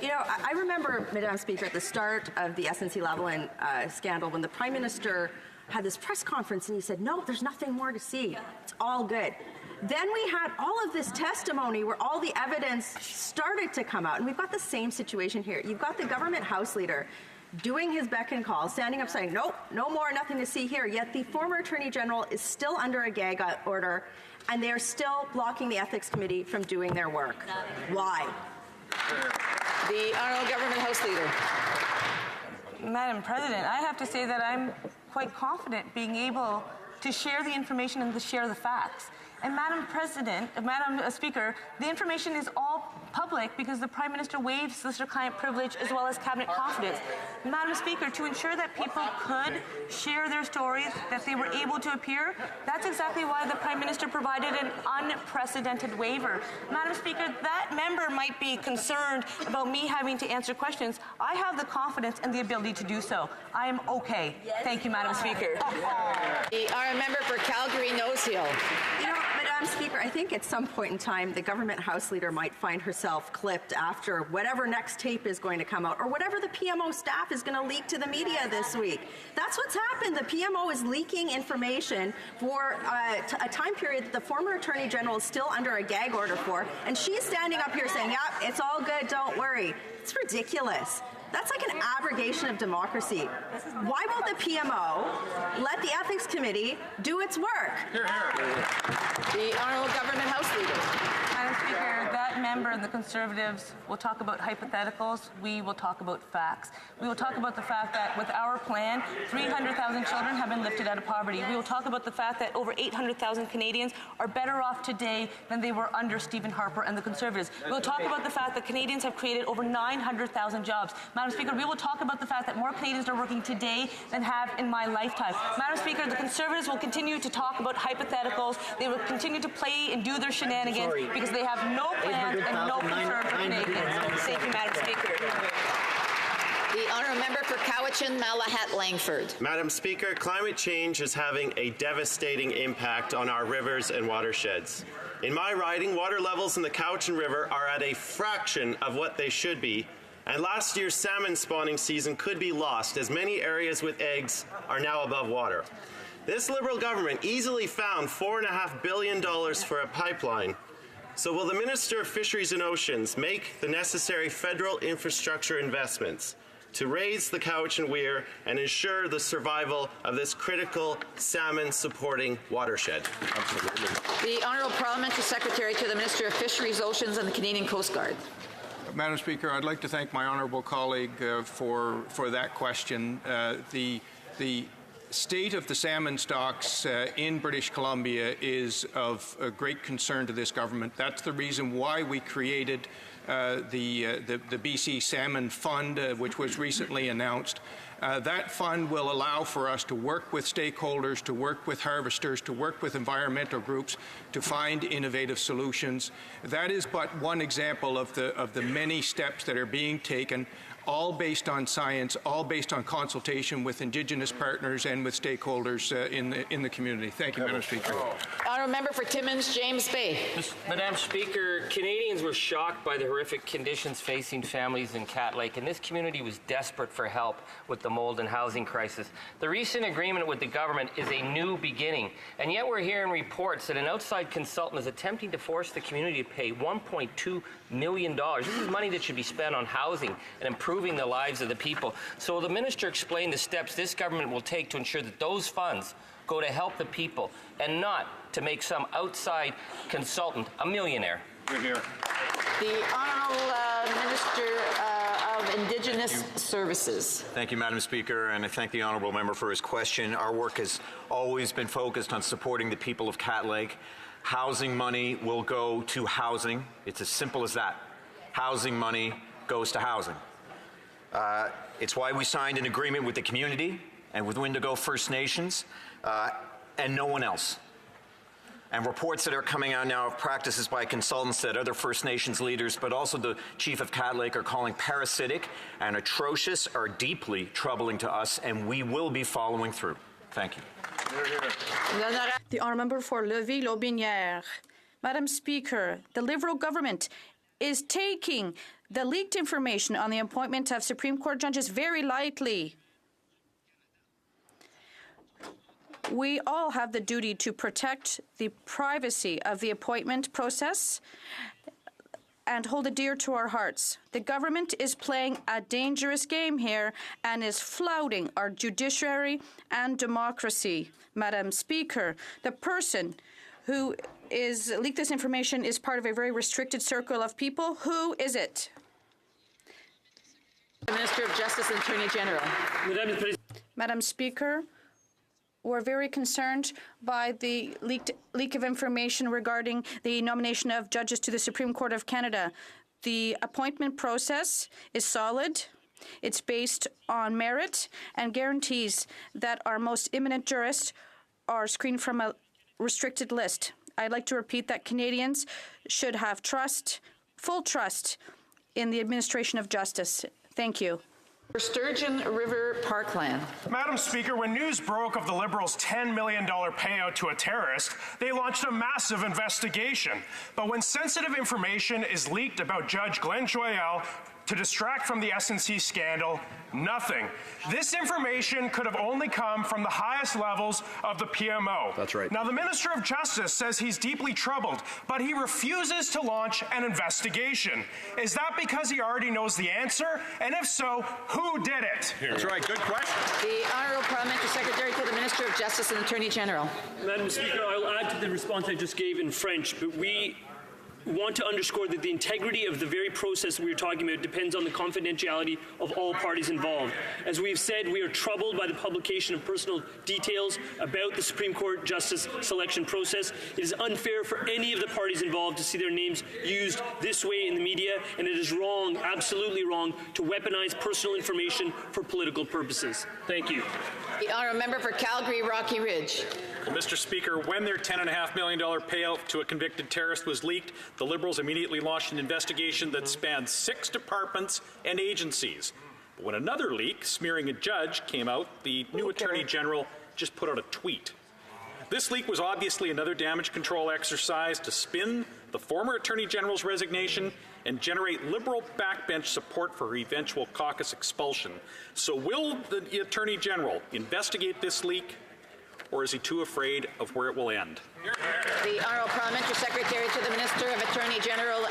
[SPEAKER 6] You know, I remember, Madam Speaker, at the start of the SNC-Lavalin scandal, when the Prime Minister had this press conference and he said, no, there's nothing more to see. It's all good. Then we had all of this testimony where all the evidence started to come out, and we've got the same situation here. You've got the government House Leader doing his beck and call, standing up saying, nope, no more, nothing to see here, yet the former Attorney General is still under a gag order, and they are still blocking the Ethics Committee from doing their work. Why?
[SPEAKER 2] The Honourable Government House Leader.
[SPEAKER 17] Madam President, I have to say that I'm quite confident being able to share the information and to share the facts. And Madam Speaker, the information is all public because the Prime Minister waived solicitor-client privilege as well as cabinet confidence. Madam Speaker, to ensure that people could share their stories, that they were able to appear, that's exactly why the Prime Minister provided an unprecedented waiver. Madam Speaker, that member might be concerned about me having to answer questions. I have the confidence and the ability to do so. I am okay. Thank you, Madam Speaker.
[SPEAKER 2] The honourable member for Calgary Nose-Hill.
[SPEAKER 6] You know, Madam Speaker, I think at some point in time the government House Leader might find herself clipped after whatever next tape is going to come out or whatever the PMO staff is going to leak to the media this week. That's what's happened. The PMO is leaking information for a time period that the former Attorney General is still under a gag order for, and she's standing up here saying, yeah, it's all good, don't worry. It's ridiculous. That's like an abrogation of democracy. Why won't the PMO let the Ethics Committee do its work?
[SPEAKER 2] The Honourable Government House Leader.
[SPEAKER 17] Madam Speaker, that member and the Conservatives will talk about hypotheticals. We will talk about facts. We will talk about the fact that with our plan, 300,000 children have been lifted out of poverty. We will talk about the fact that over 800,000 Canadians are better off today than they were under Stephen Harper and the Conservatives. We will talk about the fact that Canadians have created over 900,000 jobs. Madam Speaker, we will talk about the fact that more Canadians are working today than have in my lifetime. Madam Speaker, the Conservatives will continue to talk about hypotheticals. They will continue to play and do their shenanigans because they have no plan and no concern for Canadians. Thank you, Madam Speaker.
[SPEAKER 2] The honourable member for Cowichan, Malahat, Langford.
[SPEAKER 21] Madam Speaker, climate change is having a devastating impact on our rivers and watersheds. In my riding, water levels in the Cowichan River are at a fraction of what they should be, and last year's salmon spawning season could be lost as many areas with eggs are now above water. This Liberal government easily found $4.5 billion for a pipeline. So will the Minister of Fisheries and Oceans make the necessary federal infrastructure investments to raise the Cowichan Weir and ensure the survival of this critical salmon-supporting watershed?
[SPEAKER 2] Absolutely. The Honourable Parliamentary Secretary to the Minister of Fisheries, Oceans and the Canadian Coast Guard.
[SPEAKER 7] Madam Speaker, I'd like to thank my honourable colleague for that question. The state of the salmon stocks in British Columbia is of great concern to this government. That's the reason why we created the BC Salmon Fund, which was recently announced. That fund will allow for us to work with stakeholders, to work with harvesters, to work with environmental groups to find innovative solutions. That is but one example of the many steps that are being taken, all based on science, all based on consultation with Indigenous partners and with stakeholders in the community. Thank you, Madam Speaker.
[SPEAKER 2] Honourable member for Timmins, James Bay.
[SPEAKER 23] Madam Speaker, Canadians were shocked by the horrific conditions facing families in Cat Lake, and this community was desperate for help with the mold and housing crisis. The recent agreement with the government is a new beginning, and yet we're hearing reports that an outside consultant is attempting to force the community to pay $1.2 million. This is money that should be spent on housing and improving the lives of the people. So will the minister explain the steps this government will take to ensure that those funds go to help the people and not to make some outside consultant a millionaire?
[SPEAKER 2] The Honourable Minister of Indigenous Services.
[SPEAKER 24] Thank you, Madam Speaker, and I thank the honourable member for his question. Our work has always been focused on supporting the people of Cat Lake. Housing money will go to housing. It's as simple as that. Housing money goes to housing. It's why we signed an agreement with the community and with Windigo First Nations and no one else. and reports that are coming out now of practices by consultants that other First Nations leaders, but also the Chief of Cat Lake, are calling parasitic and atrocious are deeply troubling to us, and we will be following through. Thank you.
[SPEAKER 18] The honourable member for Lévis-Lotbinière. Madam Speaker, the Liberal government is taking the leaked information on the appointment of Supreme Court judges very lightly. We all have the duty to protect the privacy of the appointment process and hold it dear to our hearts. The government is playing a dangerous game here and is flouting our judiciary and democracy. Madam Speaker, the person who is leaked this information is part of a very restricted circle of people. Who is it?
[SPEAKER 2] The Minister of Justice and Attorney General.
[SPEAKER 18] Madam Speaker, we're very concerned by the leak of information regarding the nomination of judges to the Supreme Court of Canada. The appointment process is solid. It's based on merit and guarantees that our most eminent jurists are screened from a restricted list. I'd like to repeat that Canadians should have trust, full trust, in the administration of justice. Thank you.
[SPEAKER 2] Sturgeon River Parkland.
[SPEAKER 8] Madam Speaker, when news broke of the Liberals' $10 million payout to a terrorist, they launched a massive investigation. But when sensitive information is leaked about Judge Glenn Joyal to distract from the SNC scandal, nothing. This information could have only come from the highest levels of the PMO.
[SPEAKER 13] That's right.
[SPEAKER 8] Now, the Minister of Justice says he's deeply troubled, but he refuses to launch an investigation. Is that because he already knows the answer? And if so, who did it?
[SPEAKER 13] That's right. Good question.
[SPEAKER 2] The Honourable Parliamentary Secretary to the Minister of Justice and Attorney General.
[SPEAKER 1] Madam Speaker, I'll add to the response I just gave in French, but we want to underscore that the integrity of the very process we are talking about depends on the confidentiality of all parties involved. As we have said, we are troubled by the publication of personal details about the Supreme Court justice selection process. It is unfair for any of the parties involved to see their names used this way in the media, and it is wrong, absolutely wrong, to weaponize personal information for political purposes. Thank you.
[SPEAKER 2] The Honourable Member for Calgary Rocky Ridge.
[SPEAKER 9] Well, Mr. Speaker, when their $10.5 million payout to a convicted terrorist was leaked, the Liberals immediately launched an investigation that spanned 6 departments and agencies. But when another leak smearing a judge came out, the new Attorney General just put out a tweet. This leak was obviously another damage control exercise to spin the former Attorney General's resignation and generate Liberal backbench support for her eventual caucus expulsion. So will the Attorney General investigate this leak, or is he too afraid of where it will end?
[SPEAKER 2] The Honourable Parliamentary Secretary to the Minister of Attorney General,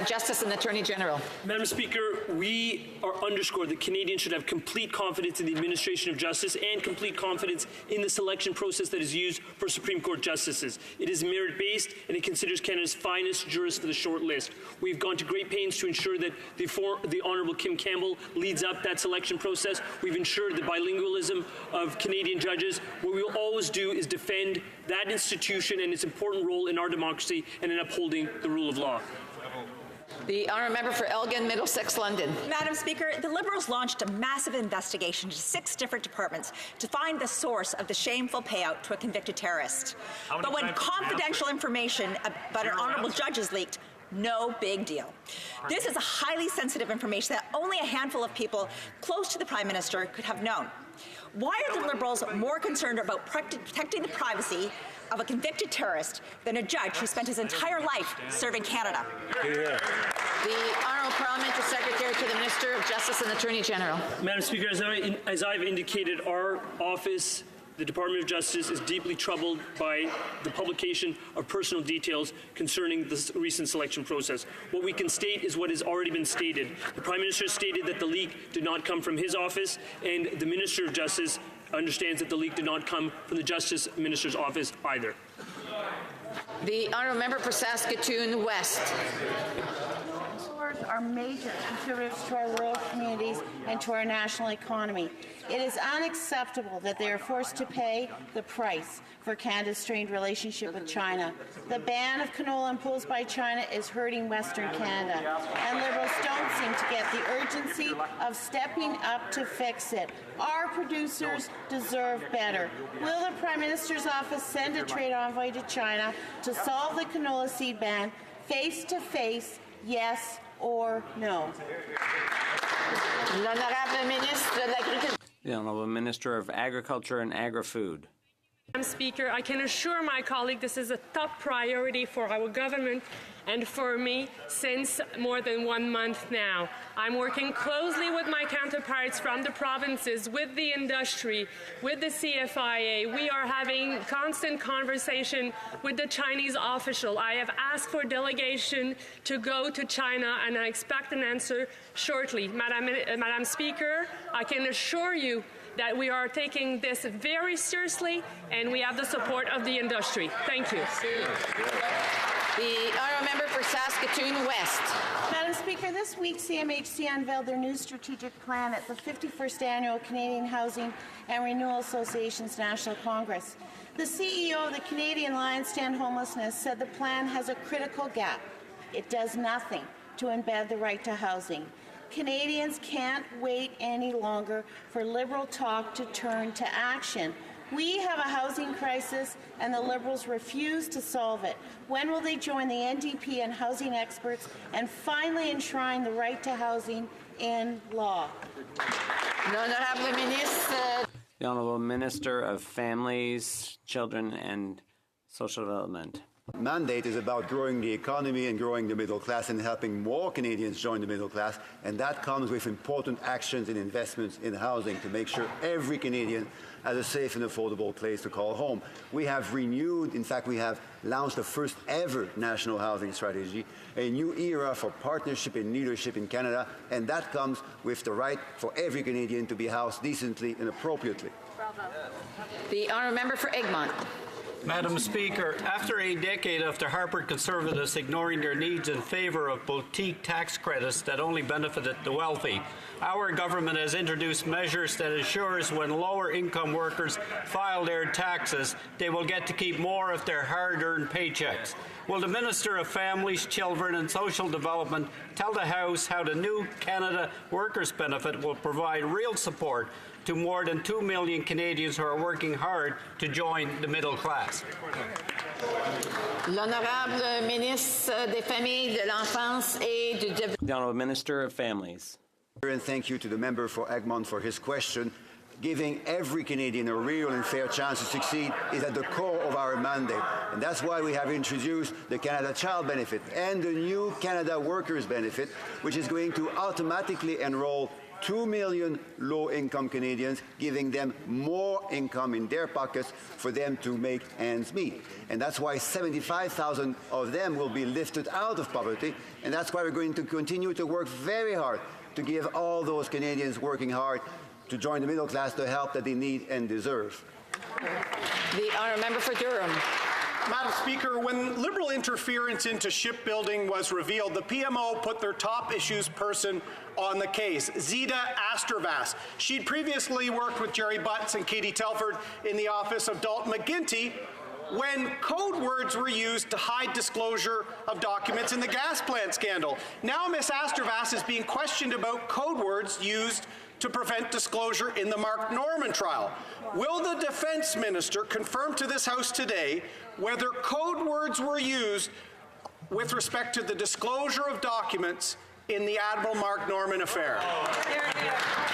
[SPEAKER 2] Justice and Attorney General.
[SPEAKER 1] Madam Speaker, we underscore that Canadians should have complete confidence in the administration of justice and complete confidence in the selection process that is used for Supreme Court justices. It is merit-based, and it considers Canada's finest jurists for the short list. We've gone to great pains to ensure that the Honourable Kim Campbell leads up that selection process. We've ensured the bilingualism of Canadian judges. What we will always do is defend that institution and its important role in our democracy and in upholding the rule of law.
[SPEAKER 2] The Honourable Member for Elgin, Middlesex, London.
[SPEAKER 10] Madam Speaker, the Liberals launched a massive investigation to 6 different departments to find the source of the shameful payout to a convicted terrorist. But when confidential information about an honourable judge is leaked, no big deal. This is a highly sensitive information that only a handful of people close to the Prime Minister could have known. Why are the Liberals more concerned about protecting the privacy of a convicted terrorist than a judge who spent his entire life serving Canada?
[SPEAKER 2] The Honourable Parliamentary Secretary to the Minister of Justice and Attorney General.
[SPEAKER 1] Madam Speaker, as I've indicated, our office, the Department of Justice, is deeply troubled by the publication of personal details concerning the recent selection process. What we can state is what has already been stated. The Prime Minister stated that the leak did not come from his office, and the Minister of Justice understands that the leak did not come from the Justice Minister's office either.
[SPEAKER 2] The Honourable Member for Saskatoon West.
[SPEAKER 3] are major contributors to our rural communities and to our national economy. It is unacceptable that they are forced to pay the price for Canada's strained relationship with China. The ban of canola imposed by China is hurting Western Canada, and Liberals don't seem to get the urgency of stepping up to fix it. Our producers deserve better. Will the Prime Minister's office send a trade envoy to China to solve the canola seed ban face to face, yes or no?
[SPEAKER 4] The Honourable Minister of Agriculture and Agri-Food.
[SPEAKER 11] Madam Speaker, I can assure my colleague this is a top priority for our government and for me since more than 1 month now. I'm working closely with my counterparts from the provinces, with the industry, with the CFIA. We are having constant conversation with the Chinese official. I have asked for delegation to go to China, and I expect an answer shortly. Madam Speaker, I can assure you that we are taking this very seriously, and we have the support of the industry. Thank you.
[SPEAKER 2] The honourable member for Saskatoon West.
[SPEAKER 3] Madam Speaker, this week CMHC unveiled their new strategic plan at the 51st Annual Canadian Housing and Renewal Association's National Congress. The CEO of the Canadian Lions Stand Homelessness said the plan has a critical gap. It does nothing to embed the right to housing. Canadians can't wait any longer for Liberal talk to turn to action. We have a housing crisis, and the Liberals refuse to solve it. When will they join the NDP and housing experts and finally enshrine the right to housing in law?
[SPEAKER 4] The Honourable Minister of Families, Children and Social Development.
[SPEAKER 12] Mandate is about growing the economy and growing the middle class and helping more Canadians join the middle class, and that comes with important actions and investments in housing to make sure every Canadian has a safe and affordable place to call home. We have renewed, in fact, we have launched the first ever national housing strategy, a new era for partnership and leadership in Canada, and that comes with the right for every Canadian to be housed decently and appropriately.
[SPEAKER 2] The honourable member for Egmont.
[SPEAKER 25] Madam Speaker, after a decade of the Harper Conservatives ignoring their needs in favour of boutique tax credits that only benefited the wealthy, our government has introduced measures that ensures when lower-income workers file their taxes, they will get to keep more of their hard-earned paychecks. Will the Minister of Families, Children and Social Development tell the House how the new Canada Workers' Benefit will provide real support to more than 2 million Canadians who are working hard to join the middle class?
[SPEAKER 2] L'honorable ministre des Familles, de l'Enfance et du Développement.
[SPEAKER 4] The Honourable Minister of Families.
[SPEAKER 12] And thank you to the member for Egmont for his question. Giving every Canadian a real and fair chance to succeed is at the core of our mandate. And that's why we have introduced the Canada Child Benefit and the new Canada Workers Benefit, which is going to automatically enroll 2 million low-income Canadians, giving them more income in their pockets for them to make ends meet. And that's why 75,000 of them will be lifted out of poverty, and that's why we're going to continue to work very hard to give all those Canadians working hard to join the middle class the help that they need and deserve.
[SPEAKER 2] The honourable member for Durham.
[SPEAKER 26] Madam Speaker, when Liberal interference into shipbuilding was revealed, the PMO put their top issues person on the case, Zita Astervas. She'd previously worked with Jerry Butts and Katie Telford in the office of Dalton McGuinty when code words were used to hide disclosure of documents in the gas plant scandal. Now Ms. Astervas is being questioned about code words used to prevent disclosure in the Mark Norman trial. Will the Defence Minister confirm to this House today whether code words were used with respect to the disclosure of documents in the Admiral Mark Norman affair?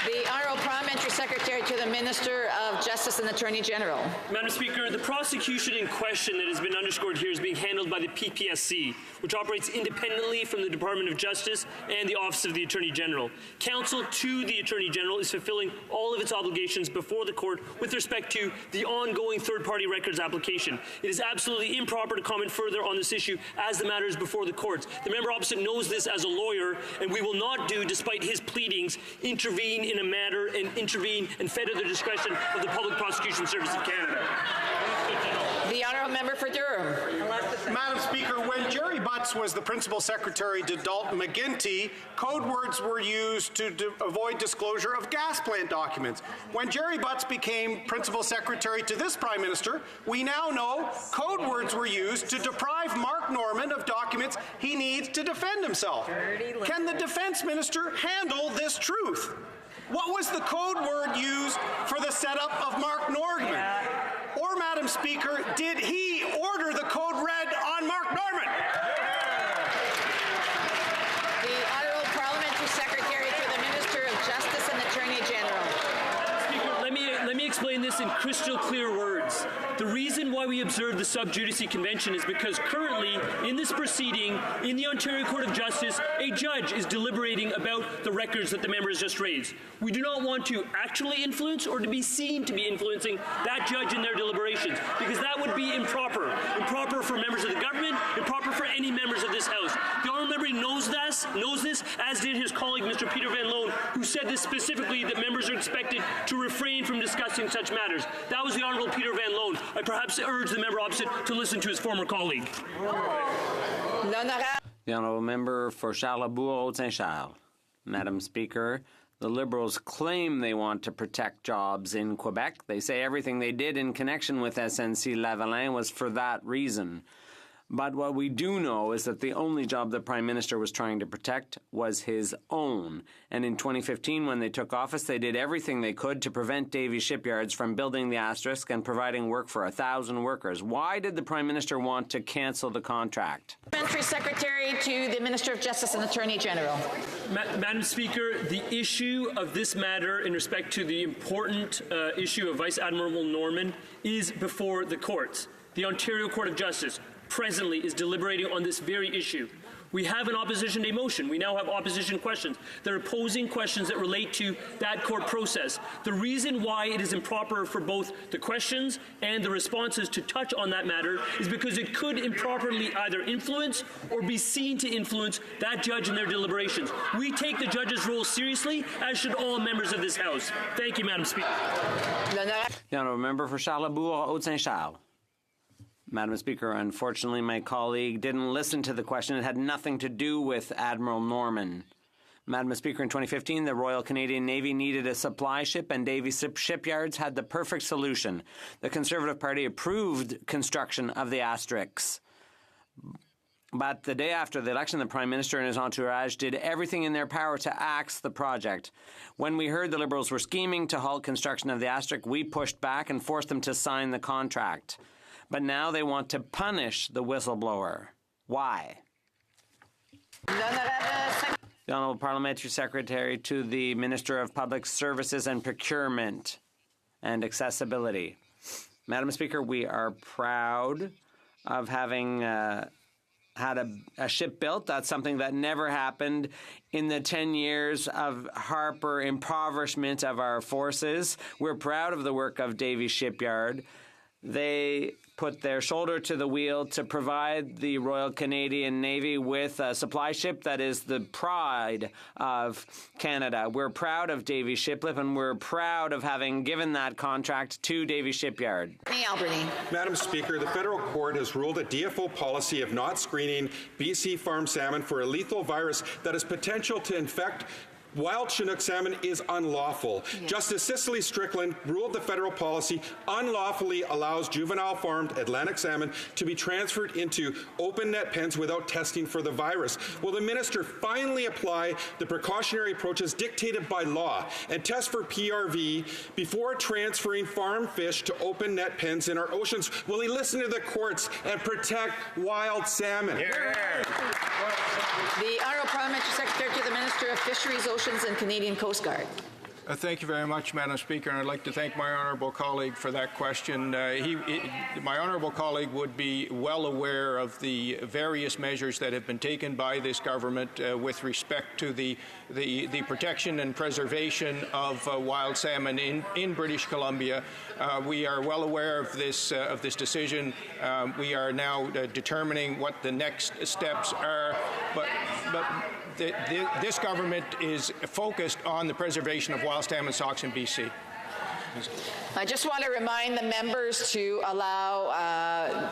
[SPEAKER 2] The Honourable Parliamentary Secretary to the Minister of Justice and Attorney General.
[SPEAKER 1] Madam Speaker, the prosecution in question that has been underscored here is being handled by the PPSC, which operates independently from the Department of Justice and the Office of the Attorney General. Counsel to the Attorney General is fulfilling all of its obligations before the court with respect to the ongoing third-party records application. It is absolutely improper to comment further on this issue as the matter is before the courts. The member opposite knows this as a lawyer, and we will not do, despite his pleadings, intervene in a matter and intervene and fetter the discretion of the Public Prosecution Service of Canada.
[SPEAKER 2] The honourable member for Durham.
[SPEAKER 26] Madam Speaker, when Jerry Butts was the principal secretary to Dalton McGuinty, code words were used to avoid disclosure of gas plant documents. When Jerry Butts became principal secretary to this Prime Minister, we now know code words were used to deprive Mark Norman of documents he needs to defend himself. Can the Defence Minister handle this truth? What was the code word used for the setup of Mark Norman? Or, Madam Speaker, did he order the code red on Mark Norman?
[SPEAKER 2] The Honourable Parliamentary Secretary to the Minister of Justice and Attorney General.
[SPEAKER 1] Speaker, let me explain this in crystal clear words. The reason why we observe the sub judice convention is because currently, in this proceeding, in the Ontario Court of Justice, a judge is deliberating about the records that the member has just raised. We do not want to actually influence or to be seen to be influencing that judge in their deliberations, because that would be improper. Improper for members of the government, improper for any members of this House. The honourable member knows this, as did his colleague, Mr. Peter Van Loan, who said this specifically, that members are expected to refrain from discussing such matters. That was the Honourable Peter Van Loan. I perhaps urge the member opposite to listen to his former colleague.
[SPEAKER 4] The honourable member for Charlebourg-Haute-Saint-Charles. Madam Speaker, the Liberals claim they want to protect jobs in Quebec. They say everything they did in connection with SNC-Lavalin was for that reason. But what we do know is that the only job the Prime Minister was trying to protect was his own. And in 2015, when they took office, they did everything they could to prevent Davy Shipyards from building the Asterisk and providing work for 1,000 workers. Why did the Prime Minister want to cancel the contract?
[SPEAKER 2] Parliamentary Secretary to the Minister of Justice and Attorney General.
[SPEAKER 1] Madam Speaker, the issue of this matter in respect to the important issue of Vice Admiral Norman is before the courts. The Ontario Court of Justice presently is deliberating on this very issue. We have an opposition day motion. We now have opposition questions. They're posing questions that relate to that court process. The reason why it is improper for both the questions and the responses to touch on that matter is because it could improperly either influence or be seen to influence that judge in their deliberations. We take the judge's role seriously, as should all members of this House. Thank you, Madam Speaker.
[SPEAKER 4] The honourable member for Charlebourg-Haute-Saint-Charles. Madam Speaker, unfortunately, my colleague didn't listen to the question. It had nothing to do with Admiral Norman. Madam Speaker, in 2015, the Royal Canadian Navy needed a supply ship, and Davy Shipyards had the perfect solution. The Conservative Party approved construction of the Asterix. But the day after the election, the Prime Minister and his entourage did everything in their power to axe the project. When we heard the Liberals were scheming to halt construction of the Asterix, we pushed back and forced them to sign the contract. But now they want to punish the whistleblower. Why? The Honourable Parliamentary Secretary to the Minister of Public Services and Procurement and Accessibility. Madam Speaker, we are proud of having had a ship built. That's something that never happened in the 10 years of Harper impoverishment of our forces. We're proud of the work of Davy Shipyard. They put their shoulder to the wheel to provide the Royal Canadian Navy with a supply ship that is the pride of Canada. We're proud of Davy Shiplip, and we're proud of having given that contract to Davy Shipyard.
[SPEAKER 14] Madam Speaker, the federal court has ruled a DFO policy of not screening BC farm salmon for a lethal virus that has potential to infect wild Chinook salmon is unlawful. Yes. Justice Cicely Strickland ruled the federal policy unlawfully allows juvenile farmed Atlantic salmon to be transferred into open net pens without testing for the virus. Will the minister finally apply the precautionary approaches dictated by law and test for PRV before transferring farm fish to open net pens in our oceans? Will he listen to the courts and protect wild salmon?
[SPEAKER 2] Yeah. The Honourable Parliamentary Secretary to the Minister of Fisheries, Oceans and Canadian Coast Guard.
[SPEAKER 7] Thank you very much, Madam Speaker, and I'd like to thank my honourable colleague for that question. My honourable colleague would be well aware of the various measures that have been taken by this government with respect to the protection and preservation of wild salmon in British Columbia. We are well aware of this decision. We are now determining what the next steps are, but this government is focused on the preservation of wild salmon stocks in BC.
[SPEAKER 2] I just want to remind the members to allow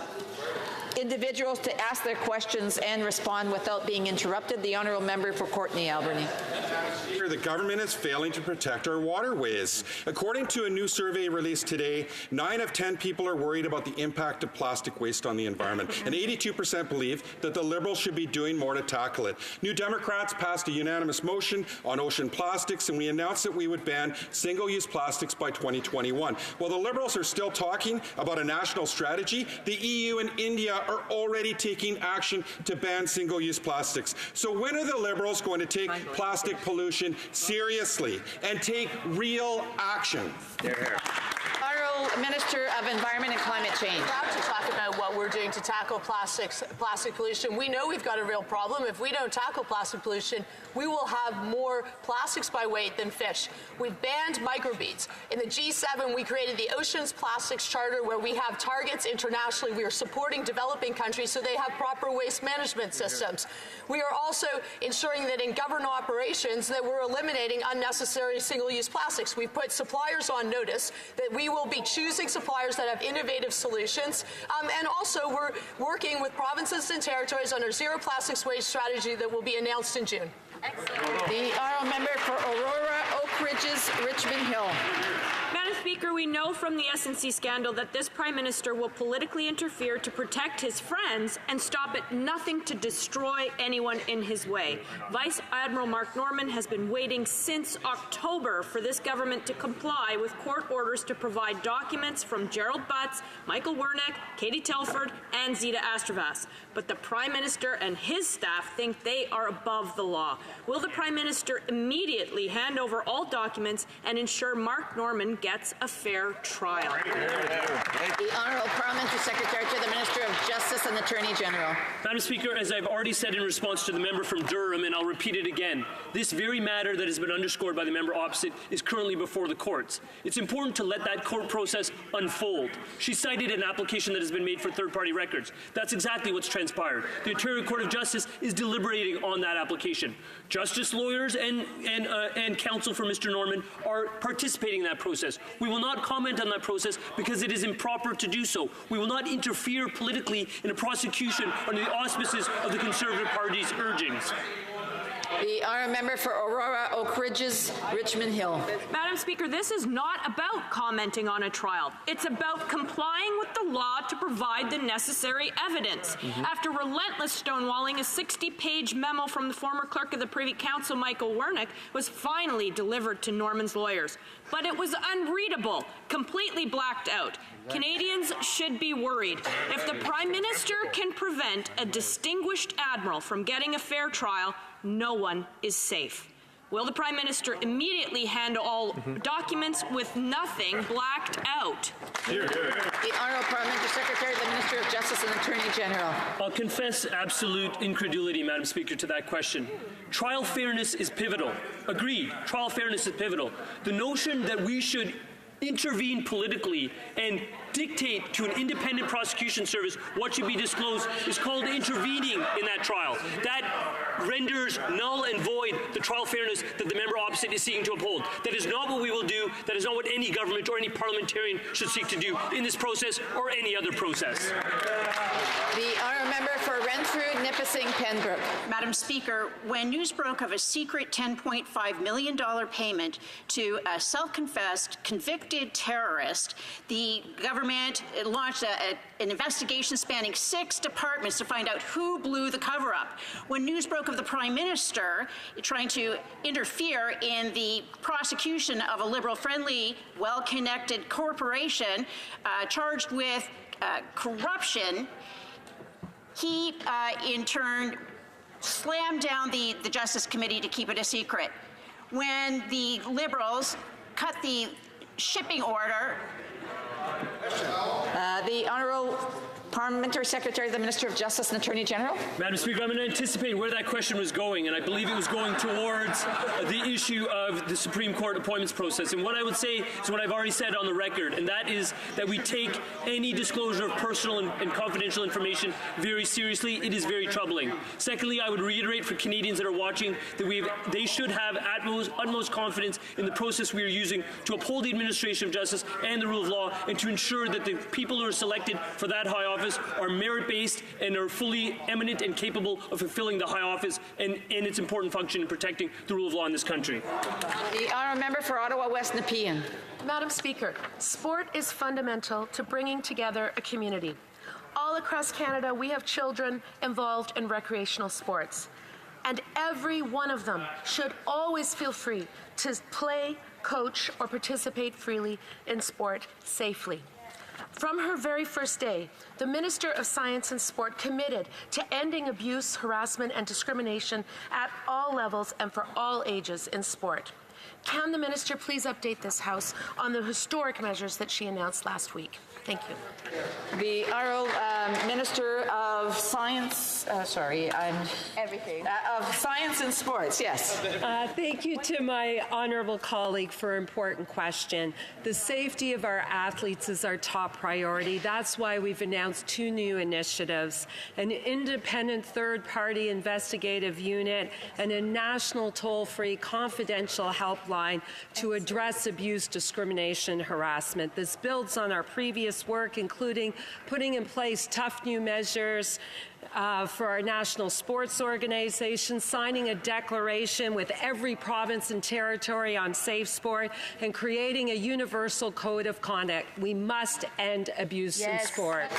[SPEAKER 2] individuals to ask their questions and respond without being interrupted. The honourable member for Courtenay Alberni.
[SPEAKER 14] The government is failing to protect our waterways. According to a new survey released today, 9 of 10 people are worried about the impact of plastic waste on the environment, and 82% believe that the Liberals should be doing more to tackle it. New Democrats passed a unanimous motion on ocean plastics, and we announced that we would ban single-use plastics by 2021. While the Liberals are still talking about a national strategy, the EU and India are already taking action to ban single-use plastics. So when are the Liberals going to take plastic pollution seriously and take real action?
[SPEAKER 2] Honourable Minister of Environment and Climate Change.
[SPEAKER 5] Proud to talk about what we're doing to tackle plastic pollution. We know we've got a real problem. If we don't tackle plastic pollution, we will have more plastics by weight than fish. We've banned microbeads. In the G7, we created the Oceans Plastics Charter, where we have targets internationally. We are supporting developing countries so they have proper waste management systems. We are also ensuring that in government operations that we're eliminating unnecessary single-use plastics. We've put suppliers on notice that we will be choosing suppliers that have innovative solutions. And also we're working with provinces and territories on our zero plastics waste strategy that will be announced in June.
[SPEAKER 2] Excellent. The honourable member for Aurora, Oak Ridges, Richmond Hill.
[SPEAKER 15] Madam Speaker, we know from the SNC scandal that this Prime Minister will politically interfere to protect his friends and stop at nothing to destroy anyone in his way. Vice Admiral Mark Norman has been waiting since October for this government to comply with court orders to provide documents from Gerald Butts, Michael Wernick, Katie Telford, and Zita Astravas. But the Prime Minister and his staff think they are above the law. Will the Prime Minister immediately hand over all documents and ensure Mark Norman gets a fair trial?
[SPEAKER 2] The Honourable Parliamentary Secretary to the Minister of Justice and Attorney General.
[SPEAKER 1] Madam Speaker, as I've already said in response to the member from Durham, and I'll repeat it again, this very matter that has been underscored by the member opposite is currently before the courts. It's important to let that court process unfold. She cited an application that has been made for third-party records. That's exactly what's transpired. The Ontario Court of Justice is deliberating on that application. Justice lawyers and counsel for Mr. Norman are participating in that process. We will not comment on that process because it is improper to do so. We will not interfere politically in a prosecution under the auspices of the Conservative Party's urgings.
[SPEAKER 2] The honourable member for Aurora, Oak Ridges, Richmond Hill.
[SPEAKER 15] Madam Speaker, this is not about commenting on a trial. It's about complying with the law to provide the necessary evidence. After relentless stonewalling, a 60-page memo from the former clerk of the Privy Council, Michael Wernick, was finally delivered to Norman's lawyers. But it was unreadable, completely blacked out. Canadians should be worried. If the Prime Minister can prevent a distinguished admiral from getting a fair trial, no one is safe. Will the Prime Minister immediately hand all documents with nothing blacked out?
[SPEAKER 2] The Honourable Parliamentary Secretary to the Minister of Justice and Attorney General.
[SPEAKER 1] I'll confess absolute incredulity, Madam Speaker, to that question. Trial fairness is pivotal. Agreed. Trial fairness is pivotal. The notion that we should intervene politically and dictate to an independent prosecution service what should be disclosed is called intervening in that trial. That renders null and void the trial fairness that the member opposite is seeking to uphold. That is not what we will do. That is not what any government or any parliamentarian should seek to do in this process or any other process.
[SPEAKER 2] The honourable member for Renfrew, Nipissing, Pembroke.
[SPEAKER 16] Madam Speaker, when news broke of a secret $10.5 million payment to a self-confessed convicted terrorist, the government launched an investigation spanning 6 departments to find out who blew the cover-up. When news broke of the Prime Minister trying to interfere in the prosecution of a Liberal-friendly, well-connected corporation charged with corruption, he, in turn, slammed down the Justice Committee to keep it a secret. When the Liberals cut the shipping order.
[SPEAKER 2] The Honourable Parliamentary Secretary to the Minister of Justice and Attorney General.
[SPEAKER 1] Madam Speaker, I'm going to anticipate where that question was going, and I believe it was going towards the issue of the Supreme Court appointments process. And what I would say is what I've already said on the record, and that is that we take any disclosure of personal and confidential information very seriously. It is very troubling. Secondly, I would reiterate for Canadians that are watching that they should have utmost confidence in the process we are using to uphold the administration of justice and the rule of law, and to ensure that the people who are selected for that high office are merit-based and are fully eminent and capable of fulfilling the high office and its important function in protecting the rule of law in this country.
[SPEAKER 2] The honourable member for Ottawa West Nepean.
[SPEAKER 6] Madam Speaker, sport is fundamental to bringing together a community. All across Canada, we have children involved in recreational sports, and every one of them should always feel free to play, coach, or participate freely in sport safely. From her very first day, the Minister of Science and Sport committed to ending abuse, harassment, and discrimination at all levels and for all ages in sport. Can the Minister please update this House on the historic measures that she announced last week? Thank you.
[SPEAKER 2] The Honourable Minister of Science, of Science and Sports, yes.
[SPEAKER 17] Thank you to my honourable colleague for an important question. The safety of our athletes is our top priority. That's why we've announced 2 new initiatives: an independent third-party investigative unit and a national toll-free confidential helpline to address abuse, discrimination, harassment. This builds on our previous work, including putting in place tough new measures for our national sports organizations, signing a declaration with every province and territory on safe sport, and creating a universal code of conduct. We must end abuse in sport.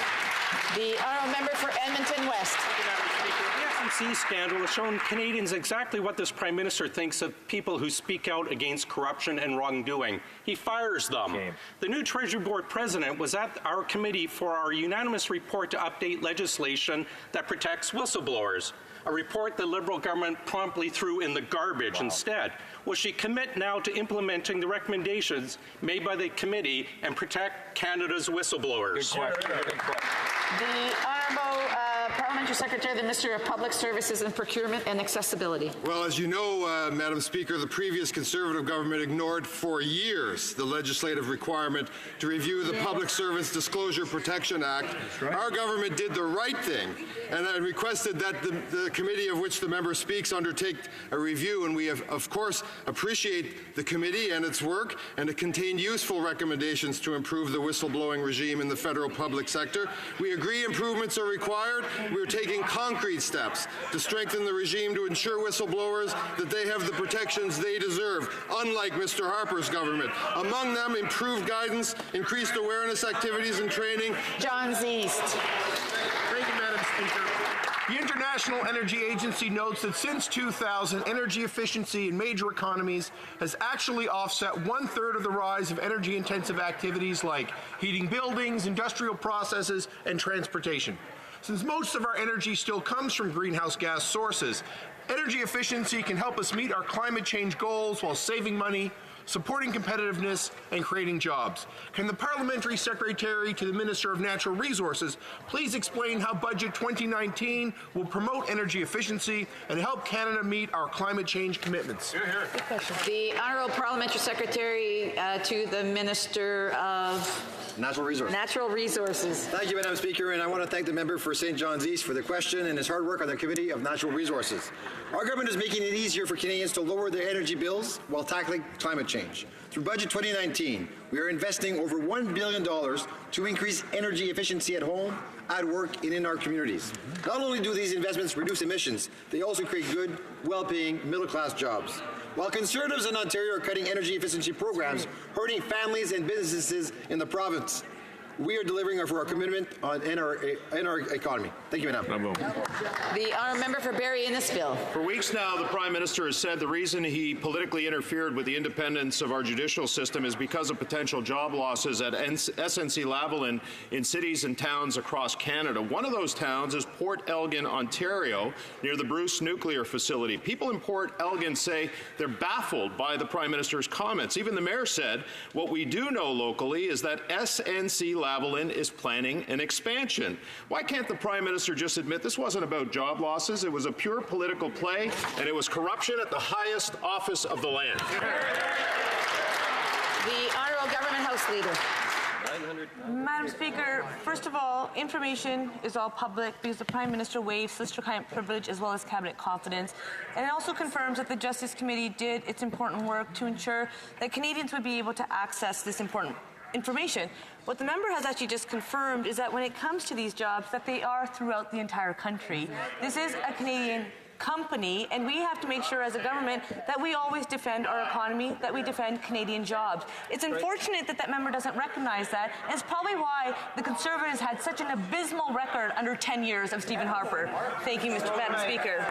[SPEAKER 2] The honourable member for Edmonton West.
[SPEAKER 25] The HoC scandal has shown Canadians exactly what this Prime Minister thinks of people who speak out against corruption and wrongdoing. He fires them. The new Treasury Board President was at our committee for our unanimous report to update legislation that protects whistleblowers, a report the Liberal government promptly threw in the garbage instead. Will she commit now to implementing the recommendations made by the committee and protect Canada's whistleblowers?
[SPEAKER 2] The Honourable Parliamentary Secretary, the Minister of Public Services and Procurement and Accessibility.
[SPEAKER 19] Well, as you know, Madam Speaker, the previous Conservative government ignored for years the legislative requirement to review the Public Servants Disclosure Protection Act. Right. Our government did the right thing and requested that the committee of which the member speaks undertake a review, and we have, of course, appreciate the committee and its work, and it contained useful recommendations to improve the whistleblowing regime in the federal public sector. We agree improvements are required. We're taking concrete steps to strengthen the regime to ensure whistleblowers that they have the protections they deserve, unlike Mr. Harper's government. Among them, improved guidance, increased awareness activities and training.
[SPEAKER 2] John East.
[SPEAKER 26] Thank you, Madam Speaker. The International Energy Agency notes that since 2000, energy efficiency in major economies has actually offset 1/3 of the rise of energy-intensive activities like heating buildings, industrial processes, and transportation. Since most of our energy still comes from greenhouse gas sources, energy efficiency can help us meet our climate change goals while saving money, supporting competitiveness, and creating jobs. Can the Parliamentary Secretary to the Minister of Natural Resources please explain how Budget 2019 will promote energy efficiency and help Canada meet our climate change commitments?
[SPEAKER 2] The Honourable Parliamentary Secretary to the Minister of
[SPEAKER 13] Natural Resources. Thank you, Madam Speaker, and I want to thank the member for St. John's East for the question and his hard work on the Committee of Natural Resources. Our government is making it easier for Canadians to lower their energy bills while tackling climate change. Through Budget 2019, we are investing over $1 billion to increase energy efficiency at home, at work, and in our communities. Not only do these investments reduce emissions, they also create good, well-paying, middle-class jobs. While Conservatives in Ontario are cutting energy efficiency programs, hurting families and businesses in the province, we are delivering for our commitment in our economy. Thank you, Madam.
[SPEAKER 2] The honourable member for Barrie Innisfil.
[SPEAKER 20] For weeks now, the Prime Minister has said the reason he politically interfered with the independence of our judicial system is because of potential job losses at SNC-Lavalin in cities and towns across Canada. One of those towns is Port Elgin, Ontario, near the Bruce nuclear facility. People in Port Elgin say they're baffled by the Prime Minister's comments. Even the mayor said, what we do know locally is that SNC-Lavalin SNC-Lavalin is planning an expansion. Why can't the Prime Minister just admit this wasn't about job losses? It was a pure political play, and it was corruption at the highest office of the land.
[SPEAKER 2] The Honourable Government House Leader.
[SPEAKER 8] Madam Speaker, first of all, information is all public because the Prime Minister waived solicitor-client privilege as well as cabinet confidence. And it also confirms that the Justice Committee did its important work to ensure that Canadians would be able to access this important information. What the member has actually just confirmed is that when it comes to these jobs, that they are throughout the entire country. This is a Canadian company, and we have to make sure as a government that we always defend our economy, that we defend Canadian jobs. It's unfortunate that that member doesn't recognize that, and it's probably why the Conservatives had such an abysmal record under 10 years of Stephen Harper. Thank you, Madam Speaker.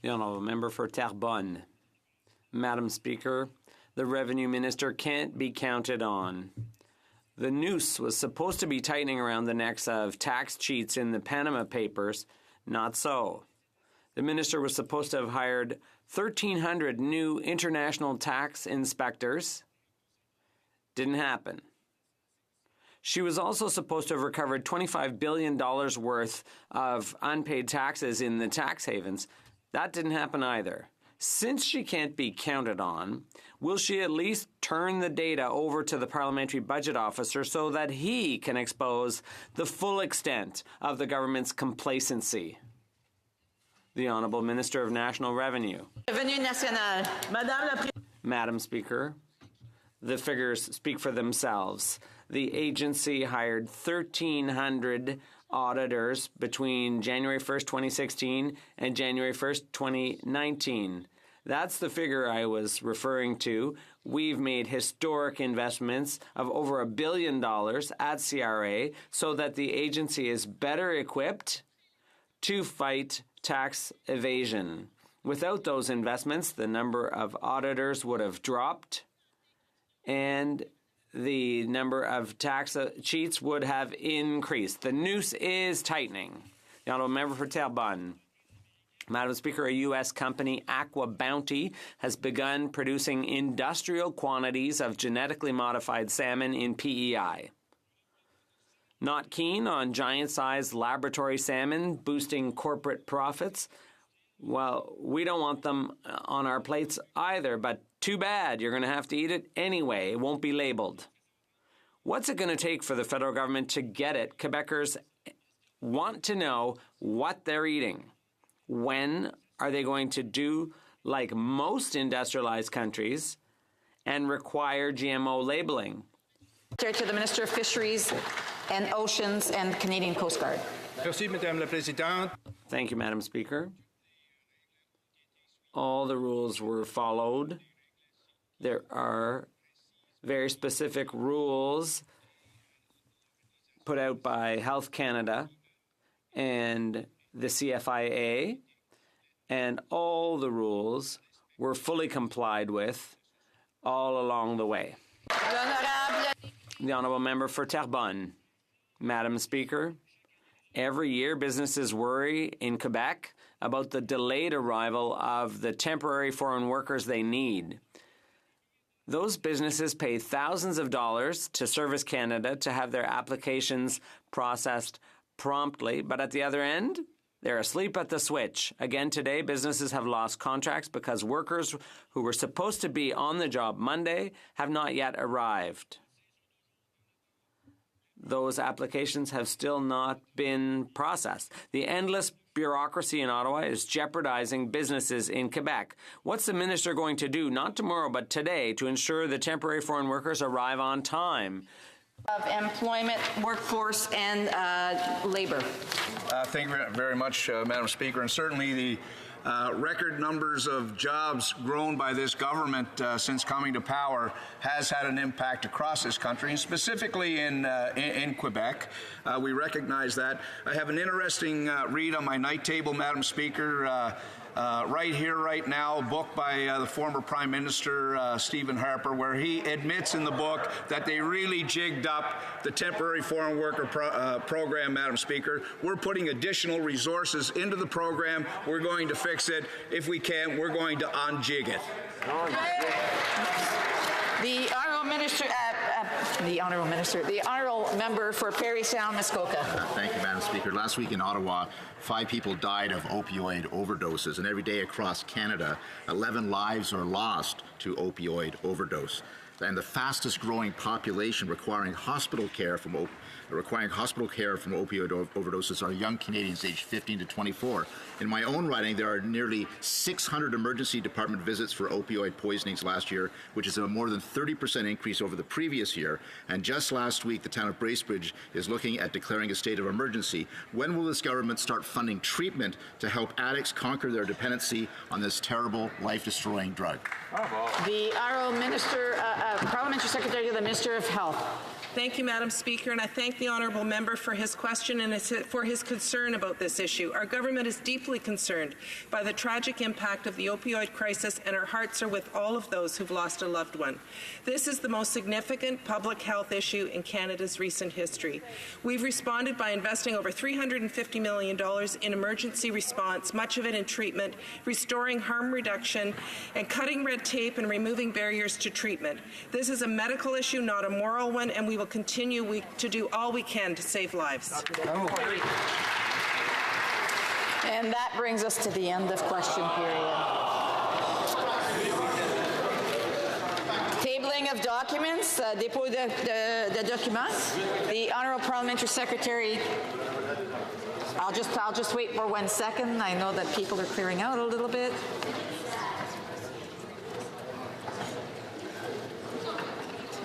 [SPEAKER 4] The Honourable Member for Terrebonne. Madam Speaker, the Revenue Minister can't be counted on. The noose was supposed to be tightening around the necks of tax cheats in the Panama Papers. Not so. The minister was supposed to have hired 1,300 new international tax inspectors. Didn't happen. She was also supposed to have recovered $25 billion worth of unpaid taxes in the tax havens. That didn't happen either. Since she can't be counted on, will she at least turn the data over to the Parliamentary Budget Officer so that he can expose the full extent of the government's complacency? The Honourable Minister of National Revenue. Madam Speaker, the figures speak for themselves. The agency hired 1,300 auditors between January 1st, 2016 and January 1st, 2019. That's the figure I was referring to. We've made historic investments of over $1 billion at CRA so that the agency is better equipped to fight tax evasion. Without those investments, the number of auditors would have dropped and the number of tax cheats would have increased. The noose is tightening. The Honourable Member for Terrebonne. Madam Speaker, a U.S. company, Aqua Bounty, has begun producing industrial quantities of genetically modified salmon in PEI. Not keen on giant-sized laboratory salmon boosting corporate profits? Well, we don't want them on our plates either, but too bad. You're going to have to eat it anyway. It won't be labeled. What's it going to take for the federal government to get it? Quebecers want to know what they're eating. When are they going to do like most industrialized countries and require GMO labeling?
[SPEAKER 2] To the Minister of Fisheries and Oceans and Canadian Coast Guard.
[SPEAKER 7] Merci, Madame la Présidente.
[SPEAKER 4] Thank you, Madam Speaker. All the rules were followed. There are very specific rules put out by Health Canada and the CFIA, and all the rules were fully complied with all along the way. The Honourable Member for Terrebonne. Madam Speaker, every year businesses worry in Quebec about the delayed arrival of the temporary foreign workers they need. Those businesses pay thousands of dollars to Service Canada to have their applications processed promptly, but at the other end, they're asleep at the switch. Again today, businesses have lost contracts because workers who were supposed to be on the job Monday have not yet arrived. Those applications have still not been processed. The endless bureaucracy in Ottawa is jeopardizing businesses in Quebec. What's the minister going to do, not tomorrow, but today, to ensure the temporary foreign workers arrive on time?
[SPEAKER 2] Of Employment, Workforce and Labour.
[SPEAKER 18] Thank you very much, Madam Speaker. And certainly the record numbers of jobs grown by this government since coming to power has had an impact across this country, and specifically in Quebec. We recognize that. I have an interesting read on my night table, Madam Speaker. Right here, right now, a book by the former Prime Minister, Stephen Harper, where he admits in the book that they really jigged up the temporary foreign worker program, Madam Speaker. We're putting additional resources into the program. We're going to fix it. If we can, we're going to unjig it.
[SPEAKER 2] The Honourable Minister, the Honourable Minister. The Honourable Member for Parry Sound, Muskoka.
[SPEAKER 9] Thank you, Madam Speaker. Last week in Ottawa, 5 people died of opioid overdoses, and every day across Canada, 11 lives are lost to opioid overdose. And the fastest growing population requiring hospital care from opioid overdoses are young Canadians aged 15 to 24. In my own riding, there are nearly 600 emergency department visits for opioid poisonings last year, which is a more than 30% increase over the previous year. And just last week, the town of Bracebridge is looking at declaring a state of emergency. When will this government start funding treatment to help addicts conquer their dependency on this terrible, life-destroying drug?
[SPEAKER 2] The Honourable Minister, Parliamentary Secretary to the Minister of Health.
[SPEAKER 10] Thank you, Madam Speaker, and I thank the honourable member for his question and for his concern about this issue. Our government is deeply concerned by the tragic impact of the opioid crisis, and our hearts are with all of those who've lost a loved one. This is the most significant public health issue in Canada's recent history. We've responded by investing over $350 million in emergency response, much of it in treatment, restoring harm reduction, and cutting red tape and removing barriers to treatment. This is a medical issue, not a moral one, and we will continue to do all we can to save lives.
[SPEAKER 2] And that brings us to the end of question period. Tabling of documents, dépôt de documents. The Honourable Parliamentary Secretary, I'll just wait for 1 second. I know that people are clearing out a little bit.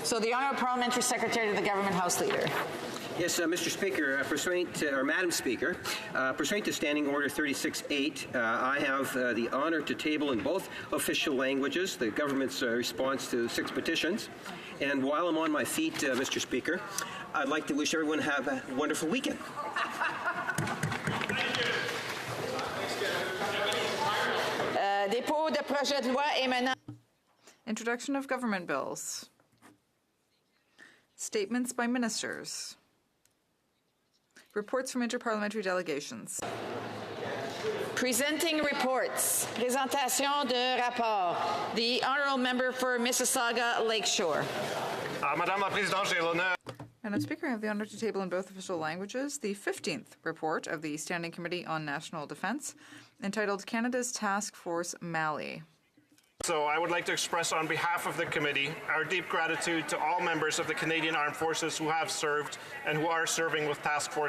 [SPEAKER 2] So the Honourable Parliamentary Secretary to the Government House Leader.
[SPEAKER 21] Yes, Mr. Speaker, or Madam Speaker, pursuant to Standing Order 36.8, I have the honour to table in both official languages the government's response to 6 petitions. And while I'm on my feet, Mr. Speaker, I'd like to wish everyone have a wonderful weekend.
[SPEAKER 2] Dépôt de projet de loi émanant.
[SPEAKER 22] Introduction of government bills. Statements by ministers. Reports from interparliamentary delegations.
[SPEAKER 2] Presenting reports. Présentation de rapport. The Honourable Member for Mississauga Lakeshore.
[SPEAKER 23] Madame la Présidente, j'ai l'honneur.
[SPEAKER 22] Madam Speaker, I have the honour to table in both official languages the 15th report of the Standing Committee on National Defence, entitled Canada's Task Force Mali.
[SPEAKER 23] So I would like to express on behalf of the committee our deep gratitude to all members of the Canadian Armed Forces who have served and who are serving with Task Force